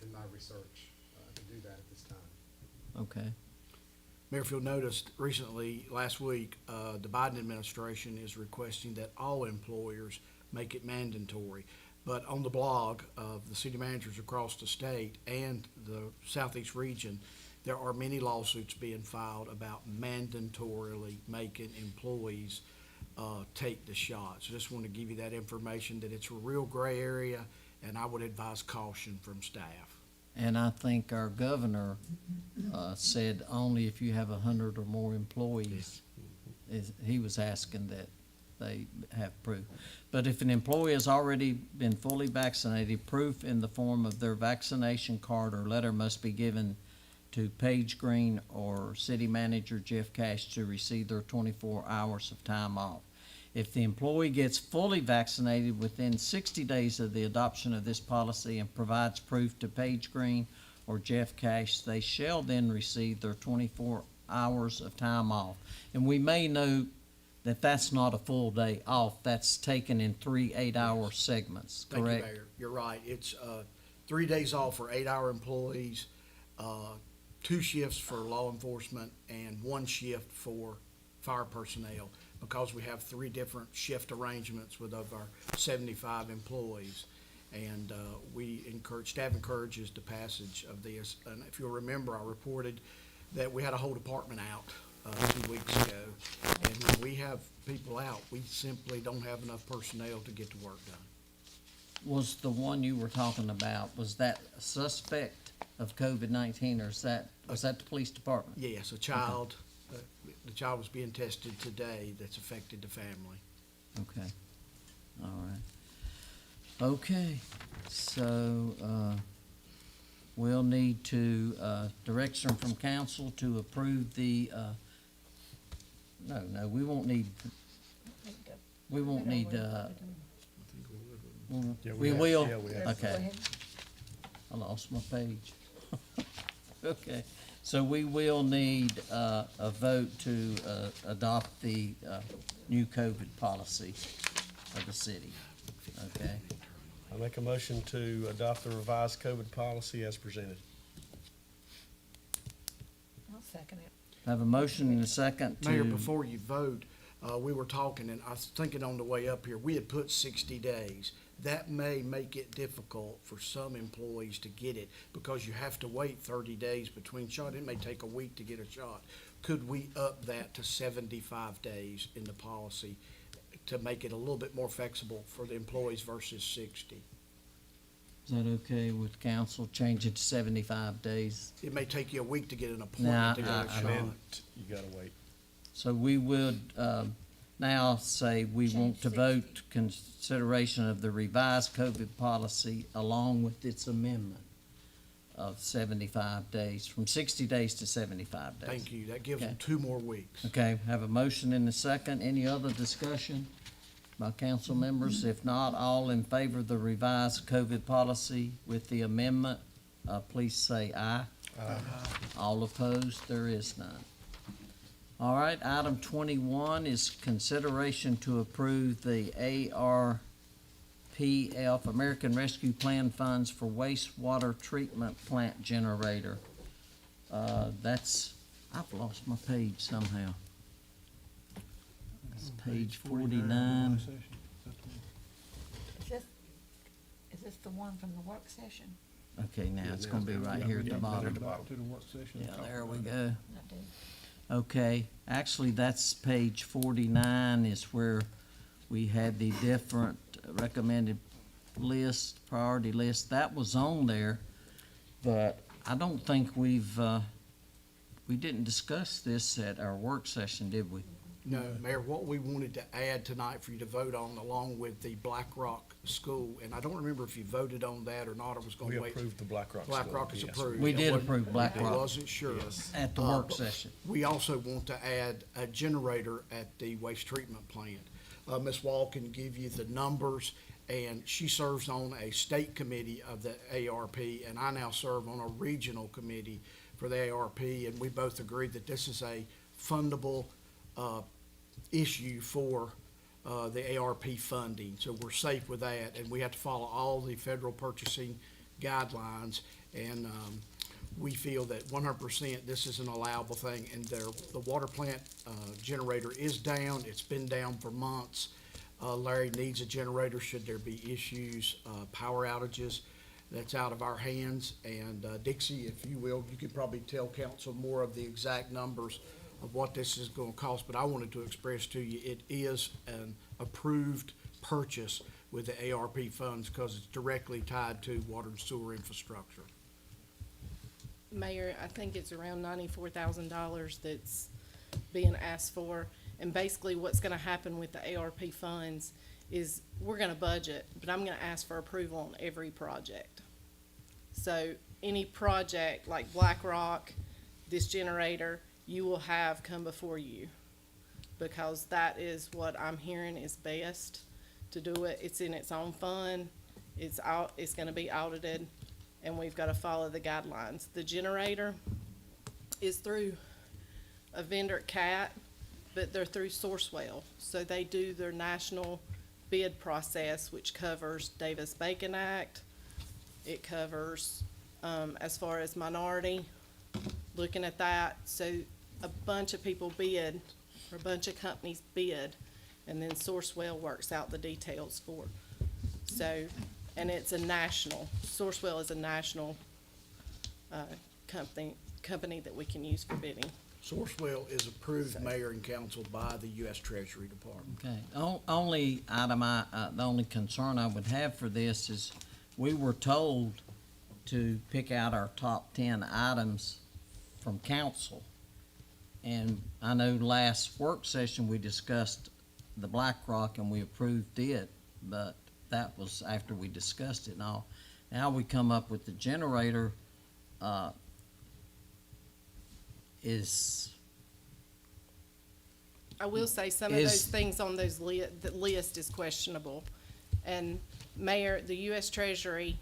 in my research to do that at this time. Okay. Mayor, if you'll notice, recently, last week, the Biden administration is requesting that all employers make it mandatory. But on the blog of the city managers across the state and the southeast region, there are many lawsuits being filed about mandatorily making employees take the shot. So just want to give you that information that it's a real gray area, and I would advise caution from staff. And I think our governor said only if you have 100 or more employees. He was asking that they have proof. But if an employee has already been fully vaccinated, proof in the form of their vaccination card or letter must be given to Paige Green or City Manager Jeff Cash to receive their 24 hours of time off. If the employee gets fully vaccinated within 60 days of the adoption of this policy and provides proof to Paige Green or Jeff Cash, they shall then receive their 24 hours of time off. And we may note that that's not a full day off, that's taken in 3 8-hour segments, correct? Thank you, Mayor. You're right. It's 3 days off for 8-hour employees, 2 shifts for law enforcement, and 1 shift for fire personnel, because we have 3 different shift arrangements with of our 75 employees. And staff encourages the passage of this. And if you'll remember, I reported that we had a whole department out 2 weeks ago. And when we have people out, we simply don't have enough personnel to get the work done. Was the one you were talking about, was that a suspect of COVID-19, or was that the police department? Yes, a child, the child was being tested today that's affected the family. Okay, all right. Okay, so, we'll need to, direction from council to approve the, no, we won't need, we will, okay. I lost my page. Okay, so we will need, a vote to, adopt the, new COVID policy of the city, okay? I make a motion to adopt the revised COVID policy as presented. I'll second it. I have a motion and a second to. Mayor, before you vote, we were talking, and I was thinking on the way up here, we had put 60 days. That may make it difficult for some employees to get it because you have to wait 30 days between shots. It may take a week to get a shot. Could we up that to 75 days in the policy to make it a little bit more flexible for the employees versus 60? Is that okay with council, change it to 75 days? It may take you a week to get an Nah, appointment to get a I shot. mean, You gotta wait. So we would, now say we want to vote consideration of the revised COVID policy along with its amendment. of 75 days, from 60 days to 75 days. Thank you. That gives them Okay. 2 more weeks. Okay, have a motion and a second. Any other discussion by council members? If not, all in favor of the revised COVID policy with the amendment, please say aye. Aye. All opposed, there is none. All right, item 21 is consideration to approve the ARPF, American Rescue Plan funds for wastewater treatment plant generator. I've lost my page somehow. It's page 49. Is this the one from the work session? Okay, now it's gonna be right here at the bottom. Back to the work session. Yeah, there we go. I do. Okay, actually, that's page 49 is where we had the different recommended list, priority list. That was on there, but I don't think we didn't discuss this at our work session, did we? No, Mayor, what we wanted to add tonight for you to vote on, along with the Black Rock School, and I don't remember if you voted on that or not, I was gonna We wait. approved the Black Rock Black School, Rock is yes. approved. We I did wasn't- approve Black I Rock wasn't sure. Yes. at the work But session. We also want to add a generator at the waste treatment plant. Ms. Wall can give you the numbers, and she serves on a state committee of the ARP, and I now serve on a regional committee for the ARP, and we both agree that this is a fundable, issue for, the ARP funding. So we're safe with that, and we have to follow all the federal purchasing guidelines, and, we feel that 100% this is an allowable thing, and the water plant, generator is down. It's been down for months. Larry needs a generator should there be issues, power outages. That's out of our hands. And, Dixie, if you will, you could probably tell council more of the exact numbers of what this is gonna cost, but I wanted to express to you, it is an approved purchase with the ARP funds, because it's directly tied to water and sewer infrastructure. Mayor, I think it's around $94,000 that's being asked for. And basically what's gonna happen with the ARP funds is we're gonna budget, but I'm gonna ask for approval on every project. So any project like Black Rock, this generator, you will have come before you. Because that is what I'm hearing is best to do it. It's in its own fund. It's gonna be audited, and we've gotta follow the guidelines. The generator is through a vendor CAT, but they're through Sourcewell. So they do their national bid process, which covers Davis-Bacon Act. It covers, as far as minority, looking at that. So a bunch of people bid, or a bunch of companies bid, and then Sourcewell works out the details for it. So, and it's a national, Sourcewell is a national, company that we can use for bidding. Sourcewell is approved, Mayor and Council, by the U.S. Treasury Department. Okay, only item the only concern I would have for this is, we were told to pick out our top 10 items from council. And I know last work session, we discussed the Black Rock and we approved it, but that was after we discussed it and all. Now we come up with the generator, is, I will say some of those Is- things on those the list is questionable. And Mayor, the U.S. Treasury,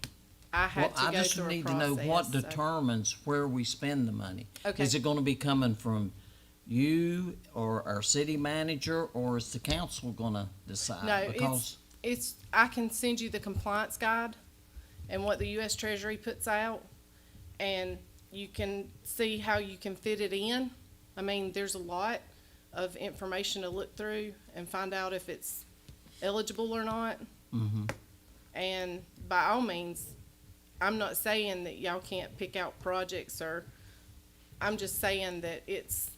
I well, had to I go just through a need to process. know what so- determines where we spend the money. Okay. Is it gonna be coming from you or our city manager, or is the council gonna decide? No, Because I can send you the compliance guide and what the U.S. Treasury puts out, and you can see how you can fit it in. I mean, there's a lot of information to look through and find out if it's eligible or not. Mhm. And by all means, I'm not saying that y'all can't pick out projects, or I'm just saying that it's,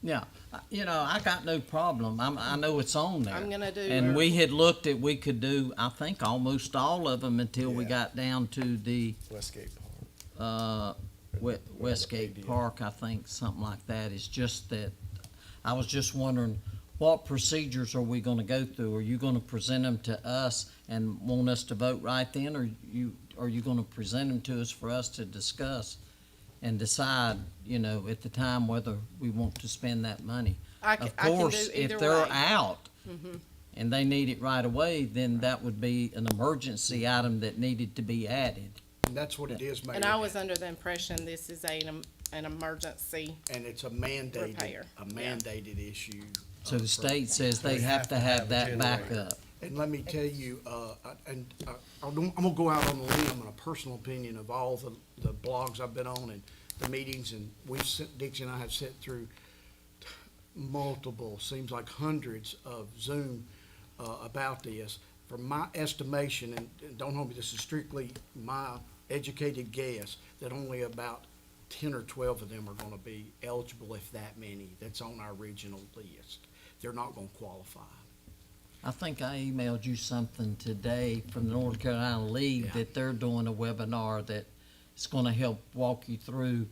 Yeah, I got no problem. I know it's on there. I'm gonna do. And we had looked at, we could do, I think, almost all of them until we Yeah. got down to the, Westgate Park. Westgate ADA. Park, I think, something like that. It's just that, I was just wondering what procedures are we gonna go through? Are you gonna present them to us and want us to vote right then, or are you gonna present them to us for us to discuss and decide, you know, at the time whether we want to spend that money? I Of can do course, either if they're way. out and they need it right away, then that would be an emergency item that needed to be added. And that's what it is, Mayor. And I was under the impression this is an emergency. And it's a mandated, Repair. a mandated issue. So the state says they have to have that backup. And let me tell you, I'm gonna go out on a limb and a personal opinion of all the blogs I've been on and the meetings, and Dixie and I have sat through multiple, seems like hundreds of Zoom, about this. From my estimation, and don't hold me, this is strictly my educated guess, that only about 10 or 12 of them are gonna be eligible, if that many, that's on our regional list. They're not gonna qualify. I think I emailed you something today from the North Carolina League Yeah. that they're doing a webinar that is gonna help walk you through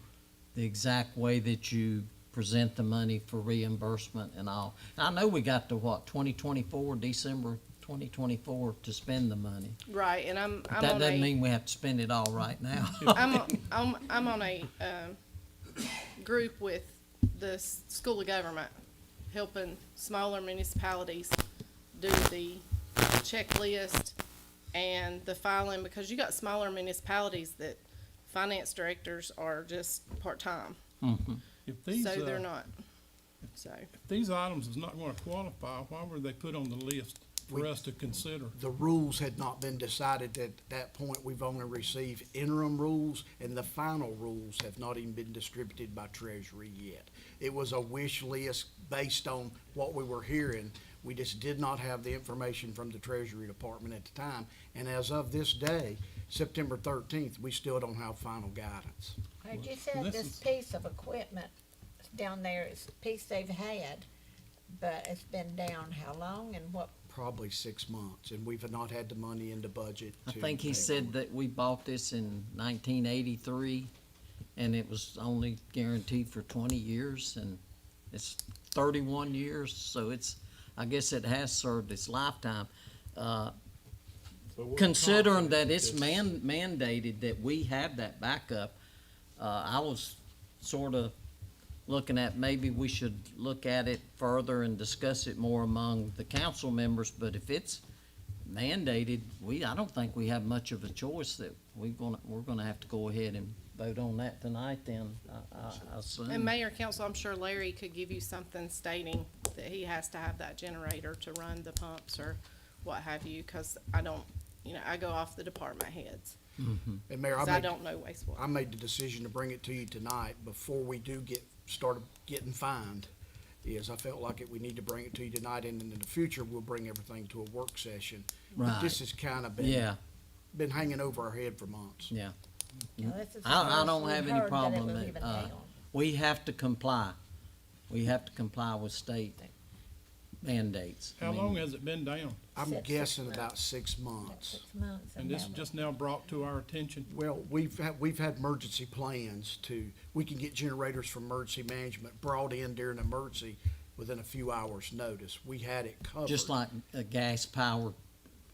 the exact way that you present the money for reimbursement and all. I know we got to what, 2024, December 2024 to spend the money. Right, and I'm But that on doesn't a, mean we have to spend it all right now. I'm on a, group with the School of Government, helping smaller municipalities do the checklist and the filing, because you got smaller municipalities that finance directors are just part-time, If these, so they're not, so. if these items is not gonna qualify, why were they put on the list for us to consider? The rules had not been decided at that point. We've only received interim rules, and the final rules have not even been distributed by Treasury yet. It was a wish list based on what we were hearing. We just did not have the information from the Treasury Department at the time. And as of this day, September 13th, we still don't have final guidance. Heard you said this this is- piece of equipment down there is a piece they've had, but it's been down how long and what? Probably 6 months, and we've not had the money in the budget I to. think he pay said for it. that we bought this in 1983 and it was only guaranteed for 20 years and it's 31 years, so it's, I guess it has served its lifetime. Considering that it's mandated that we have that backup, I was sort of looking at maybe we should look at it further and discuss it more among the council members, but if it's mandated, I don't think we have much of a choice that we're gonna have to go ahead and vote on that tonight then, I assume. And Mayor, Council, I'm sure Larry could give you something stating that he has to have that generator to run the pumps or what have you, cause I don't, I go off the department heads, And Mayor, cause I don't know wastewater. I made the decision to bring it to you tonight before we do started getting fined. I felt like we need to bring it to you tonight, and in the future, we'll bring everything to a work session. But Right. this has kind of Yeah, been hanging over our head for months. yeah. Now, this is the I first don't we've have any heard that it problem was that, even down. we have to comply. We have to comply with state mandates. I How mean, long has it been down? I'm Six guessing months. about 6 months. 6 months. And this now we- just now brought to our attention? Well, we've had emergency plans we can get generators from emergency management brought in during emergency within a few hours' notice. We had it covered. Just like a gas powered,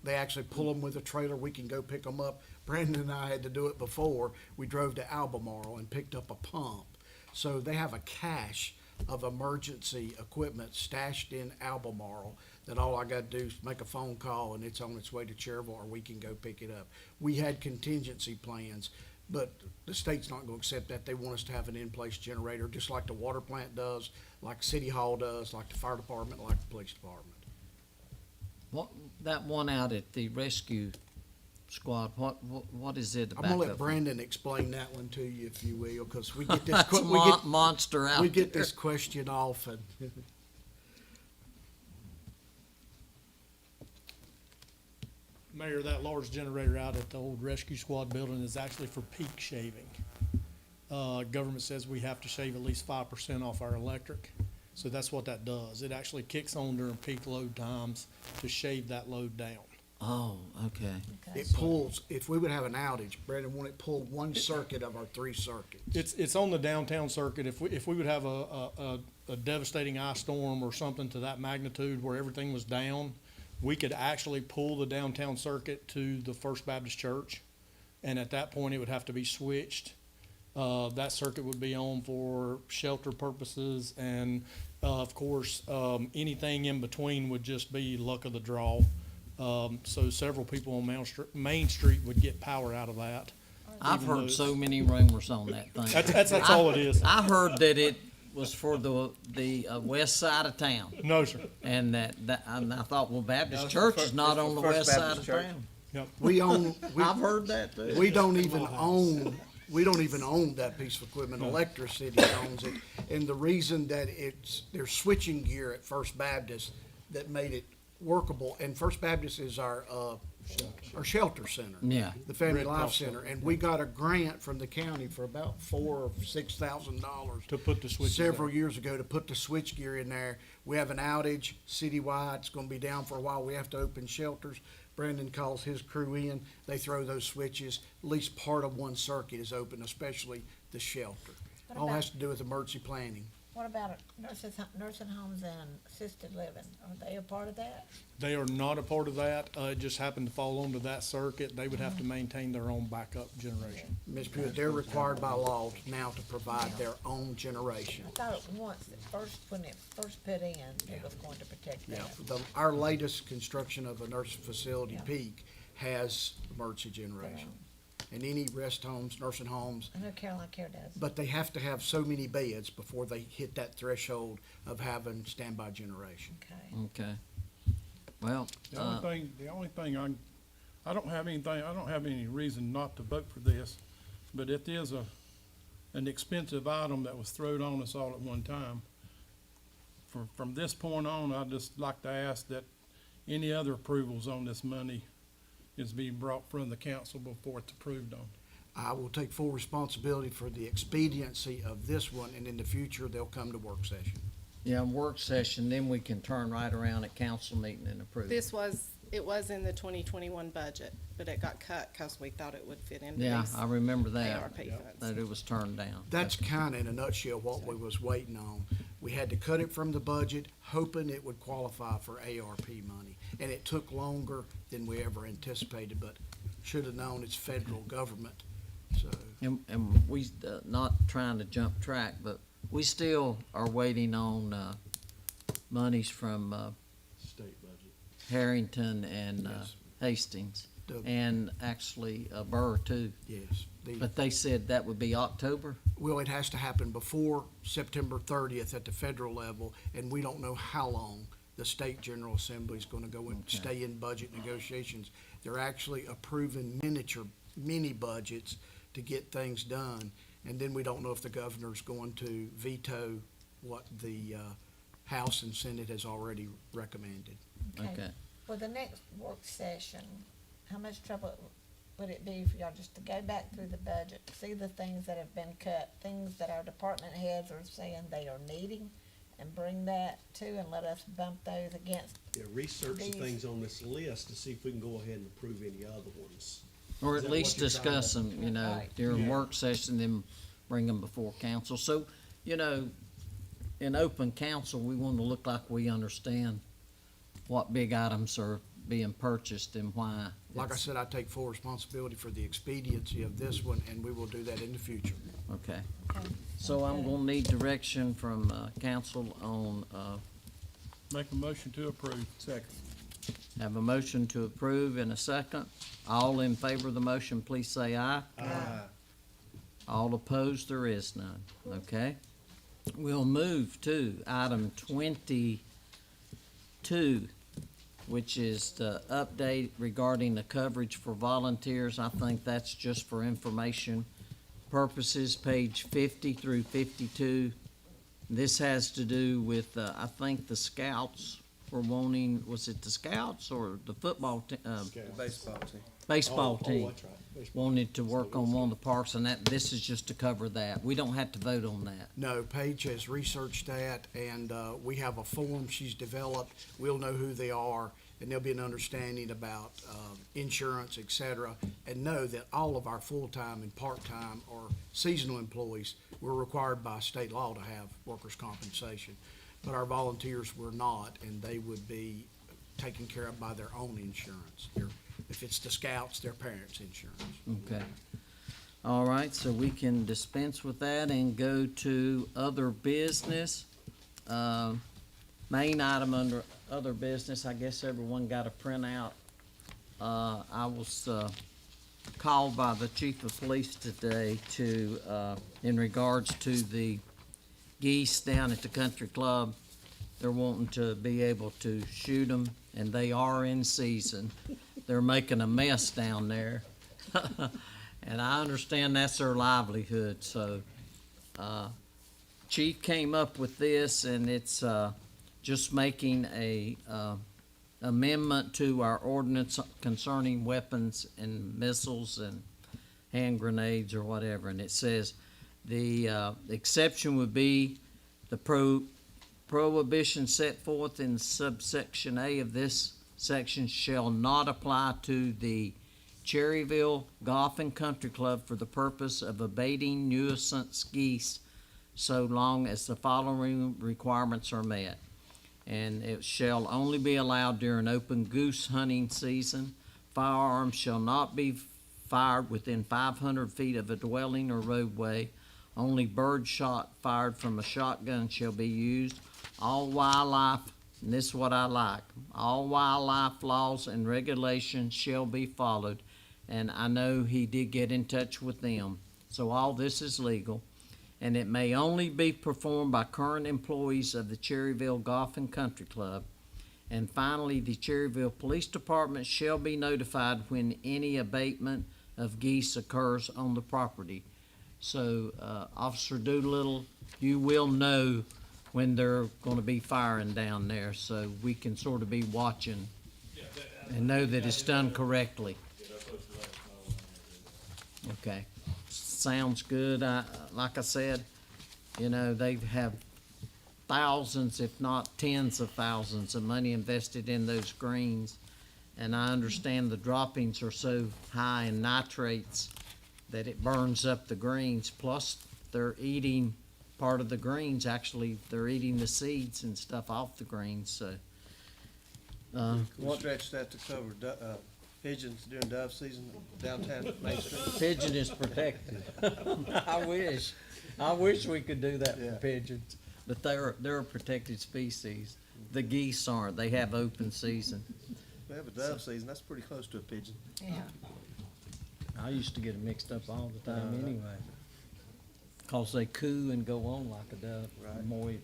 They actually pull them with a trailer, we can go pick them up. Brandon and I had to do it before. We drove to Albemarle and picked up a pump. So they have a cache of emergency equipment stashed in Albemarle that all I gotta do is make a phone call and it's on its way to Cherryville, or we can go pick it up. We had contingency plans, but the state's not gonna accept that. They want us to have an in-place generator, just like the water plant does, like City Hall does, like the fire department, like the police department. that one out at the rescue squad, what is it I'm about? gonna let Brandon explain that one to you, if you will, cause we get this, That's a monster out there. we get this question often. Mayor, that large generator out at the old rescue squad building is actually for peak shaving. Government says we have to shave at least 5% off our electric, so that's what that does. It actually kicks on during peak load times to shave that load down. Oh, okay. Okay. It pulls, if we would have an outage, Brandon, won't it pull one circuit of our 3 circuits? It's on the downtown circuit. If we would have a devastating ice storm or something to that magnitude where everything was down, we could actually pull the downtown circuit to the First Baptist Church. And at that point, it would have to be switched. That circuit would be on for shelter purposes, and, of course, anything in between would just be luck of the draw. So several people on Main Street would get power out of that. I've even though heard so it's- many rumors on that thing. That's all it is. I heard that it was for the west side of town, No, sir. and and I thought, well, Baptist No, Church it's is for not on the First west side Baptist of Church. town. Yep. We own, I've heard that too. we don't even own that piece of equipment. Electricity owns it. And the reason that there's switching gear at First Baptist that made it workable, and First Baptist is our shelter center. Yeah. The Family Red Life Cross Center, and we got a grant from the county for about $4,000 or $6,000 To put the switches several years ago to put the switch gear in there. We have an outage citywide. It's gonna be down for a while. We have to open shelters. Brandon calls his crew in. They throw those switches. At least part of one circuit is open, especially the shelter. What All about- has to do with emergency planning. What about nursing homes and assisted living? Are they a part of that? They are not a part of that. It just happened to fall onto that circuit. They would have to maintain their own backup generation. Ms. Pruitt, they're required by law now to provide their own generation. I thought it once, when it first put in, it was going to protect Yeah, that. our latest construction of a nursing facility, Peak, has emergency generation. And any rest homes, nursing homes, I know Carolina Care does. but they have to have so many beds before they hit that threshold of having standby generation. Okay. Okay. Well, The only thing I don't have any reason not to vote for this, but it is an expensive item that was thrown on us all at one time. From this point on, I'd just like to ask that any other approvals on this money is being brought from the council before it's approved on. I will take full responsibility for the expediency of this one, and in the future, they'll come to work session. yeah, work session, then we can turn right around at council meeting and approve. It was in the 2021 budget, but it got cut because we thought it would fit into Yeah, these I remember that, ARP funds. that it was turned down. That's kinda in a nutshell what we was waiting on. We had to cut it from the budget, hoping it would qualify for ARP money. And it took longer than we ever anticipated, but should've known it's federal government, so. And we, not trying to jump track, but we still are waiting on, monies from, State budget. Harrington and, Yes. Hastings, The- and actually, Burr too. Yes, But they said that would be October? well, it has to happen before September 30th at the federal level, and we don't know how long the state general assembly is gonna go and Okay. stay in budget negotiations. They're actually approving mini budgets to get things done, and then we don't know if the governor's going to veto what the, House and Senate has already recommended. Okay. For the next work session, how much trouble would it be for y'all just to go back through the budget, see the things that have been cut, things that our department heads are saying they are needing, and bring that to, and let us bump those against? Yeah, research the These- things on this list to see if we can go ahead and approve any other ones. Or Is at that least what you're trying to- discuss them, you know, Right. during Yeah. work session, then bring them before council. So, you know, in open council, we want to look like we understand what big items are being purchased and why. Like I it's- said, I take full responsibility for the expediency of this one, and we will do that in the future. Okay. Okay. So I'm gonna need direction from, council on, Make a motion to approve. Second. have a motion to approve in a second. All in favor of the motion, please say aye. Aye. All opposed, there is none, okay? We'll move to item 22, which is the update regarding the coverage for volunteers. I think that's just for information purposes, page 50 through 52. This has to do with, I think the scouts were wanting, was it the scouts or the football, Baseball team. baseball Oh, team? that's right. Baseball. Wanted to work on one of the parks, and that, this is just to cover that. We don't have to vote on that. No, Paige has researched that, and we have a form she's developed. We'll know who they are, and there'll be an understanding about, insurance, et cetera, and know that all of our full-time and part-time or seasonal employees were required by state law to have workers' compensation. But our volunteers were not, and they would be taken care of by their own insurance. If it's the scouts, their parents' insurance. Okay. All right, so we can dispense with that and go to other business. Main item under other business, I guess everyone got a printout. I was called by the chief of police today to, in regards to the geese down at the country club. They're wanting to be able to shoot them, and they are in season. They're making a mess down there. And I understand that's their livelihood, so, Chief came up with this, and it's, just making a, amendment to our ordinance concerning weapons and missiles and hand grenades or whatever, and it says, the, exception would be the prohibition set forth in subsection A of this section shall not apply to the Cherryville Golf and Country Club for the purpose of abating nuisance geese so long as the following requirements are met. And it shall only be allowed during open goose hunting season. Firearms shall not be fired within 500 feet of a dwelling or roadway. Only bird shot fired from a shotgun shall be used. All wildlife, and this is what I like, all wildlife laws and regulations shall be followed. And I know he did get in touch with them. So all this is legal. And it may only be performed by current employees of the Cherryville Golf and Country Club. And finally, the Cherryville Police Department shall be notified when any abatement of geese occurs on the property. So, Officer Doolittle, you will know when they're gonna be firing down there, so we can sort of be watching and know that it's done correctly. Okay, sounds good. Like I said, you know, they have thousands, if not tens of thousands of money invested in those greens. And I understand the droppings are so high in nitrates that it burns up the greens. Plus, they're eating part of the greens. Actually, they're eating the seeds and stuff off the greens, so. We'll stretch that to cover pigeons during dove season downtown Main Street. Pigeon is protected. I wish we could do that for pigeons, but they're a protected species. The geese aren't, they have open season. We have a dove season, that's pretty close to a pigeon. Yeah. I used to get them mixed up all the time anyway. Cause they coo and go on like a dove,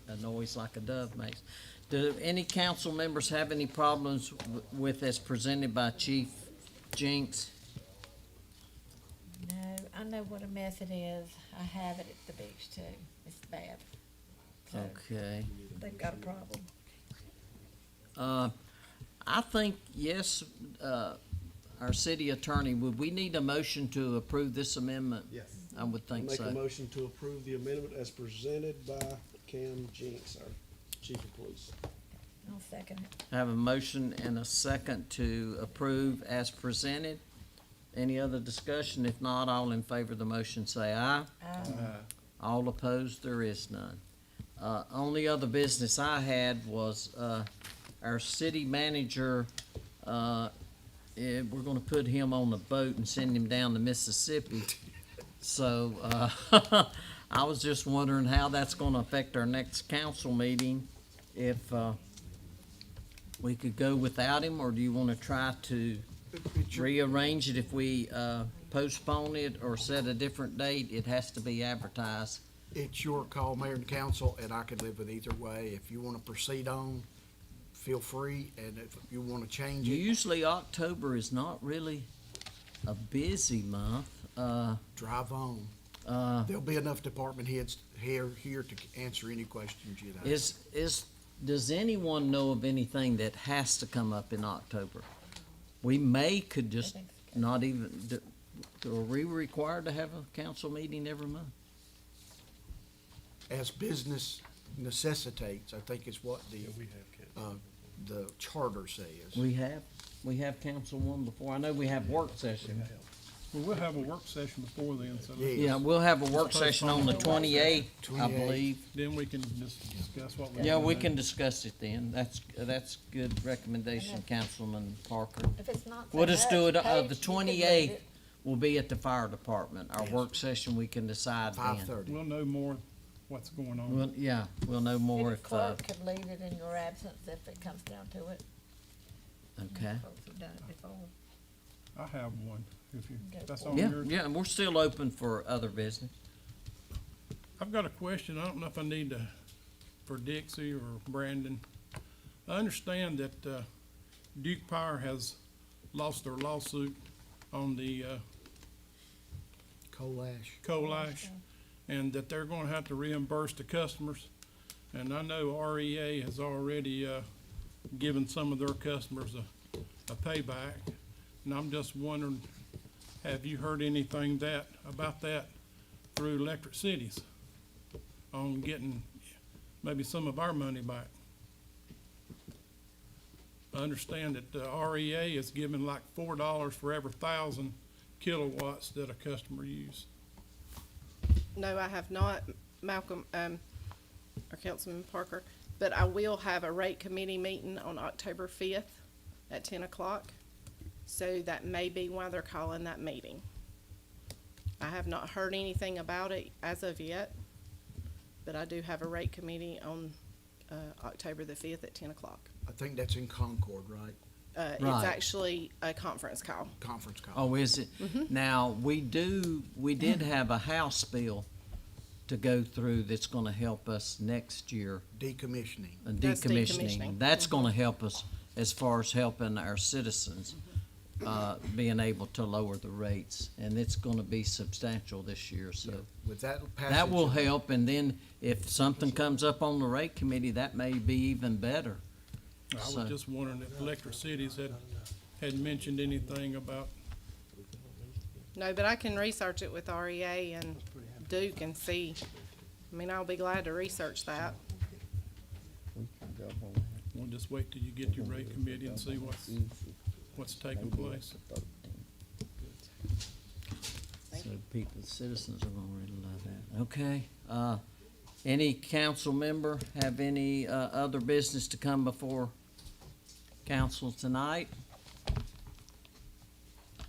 a noise like a dove makes. Do any council members have any problems with as presented by Chief Jinks? No, I know what a mess it is. I have it at the beach too. It's bad. So Okay. they've got a problem. I think, yes, our city attorney, would we need a motion to approve this amendment? Yes. I would think Make a so. motion to approve the amendment as presented by Cam Jinks, our chief of police. I'll second it. I have a motion and a second to approve as presented. Any other discussion? If not, all in favor of the motion say aye. All opposed, there is none. Only other business I had was, our city manager, we're gonna put him on a boat and send him down to Mississippi. So, I was just wondering how that's gonna affect our next council meeting, if, we could go without him, or do you wanna try to rearrange it if we, postpone it or set a different date? It has to be advertised. It's your call, Mayor and Council, and I could live with either way. If you wanna proceed on, feel free, and if you wanna change it, Usually October is not really a busy month. drive on. There'll be enough department heads here to answer any questions you'd have. Does anyone know of anything that has to come up in October? We could just not even, are we required to have a council meeting every month? As business necessitates, I think is what the, the charter says. We have council one before. I know we have work session. Well, we'll have a work session before then, so Yeah. Yeah, we'll have a work session on the 28th, I 28th. believe. then we can just discuss what we. Yeah, wanna we do. can discuss it then. That's good recommendation, Councilman Parker. If it's not so We'll just do it, much, Paige, the you could lead 28th it. will be at the fire department. Our work session, we can decide then. 5:30. We'll know more what's going on. Well, yeah, we'll know more Maybe if, Clerk could lead it in your absence if it comes down to it. okay. Folks have done it before. I have one, if you, Go that's for on Yeah, your. yeah, and we're still open for other business. I've got a question. I don't know if I need to, for Dixie or Brandon. I understand that, Duke Power has lost their lawsuit on the, Coal ash. coal ash, and that they're gonna have to reimburse the customers. And I know REA has already, given some of their customers a payback. And I'm just wondering, have you heard anything about that through Electric Cities on getting maybe some of our money back? I understand that the REA is giving like $4 for every 1,000 kilowatts that a customer used. No, I have not, Malcolm, or Councilman Parker, but I will have a rate committee meeting on October 5th at 10 o'clock. So that may be why they're calling that meeting. I have not heard anything about it as of yet, but I do have a rate committee on, October the 5th at 10 o'clock. I think that's in Concord, right? It's Right. actually a conference call. Conference call. Oh, is it? Now, we did have a House bill to go through that's gonna help us next year. Decommissioning. That's decommissioning. Decommissioning. That's gonna help us as far as helping our citizens, being able to lower the rates. And it's gonna be substantial this year, so. With that passage. That will help, and then if something comes up on the rate committee, that may be even better. I So- was just wondering if Electric Cities had mentioned anything about, No, but I can research it with REA and Duke and see. I mean, I'll be glad to research that. we'll just wait till you get your rate committee and see what's taking place. So people, citizens are gonna really love that. Okay, any council member have any, other business to come before council tonight?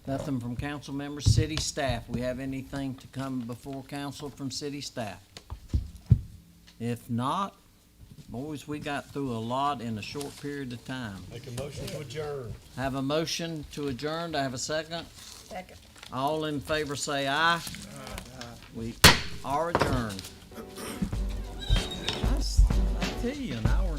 Nothing from council members, city staff, we have anything to come before council from city staff? If not, boys, we got through a lot in a short period of time. Make a motion to adjourn. Have a motion to adjourn, do I have a second? Second. All in favor say aye. We are adjourned. I tell you, an hour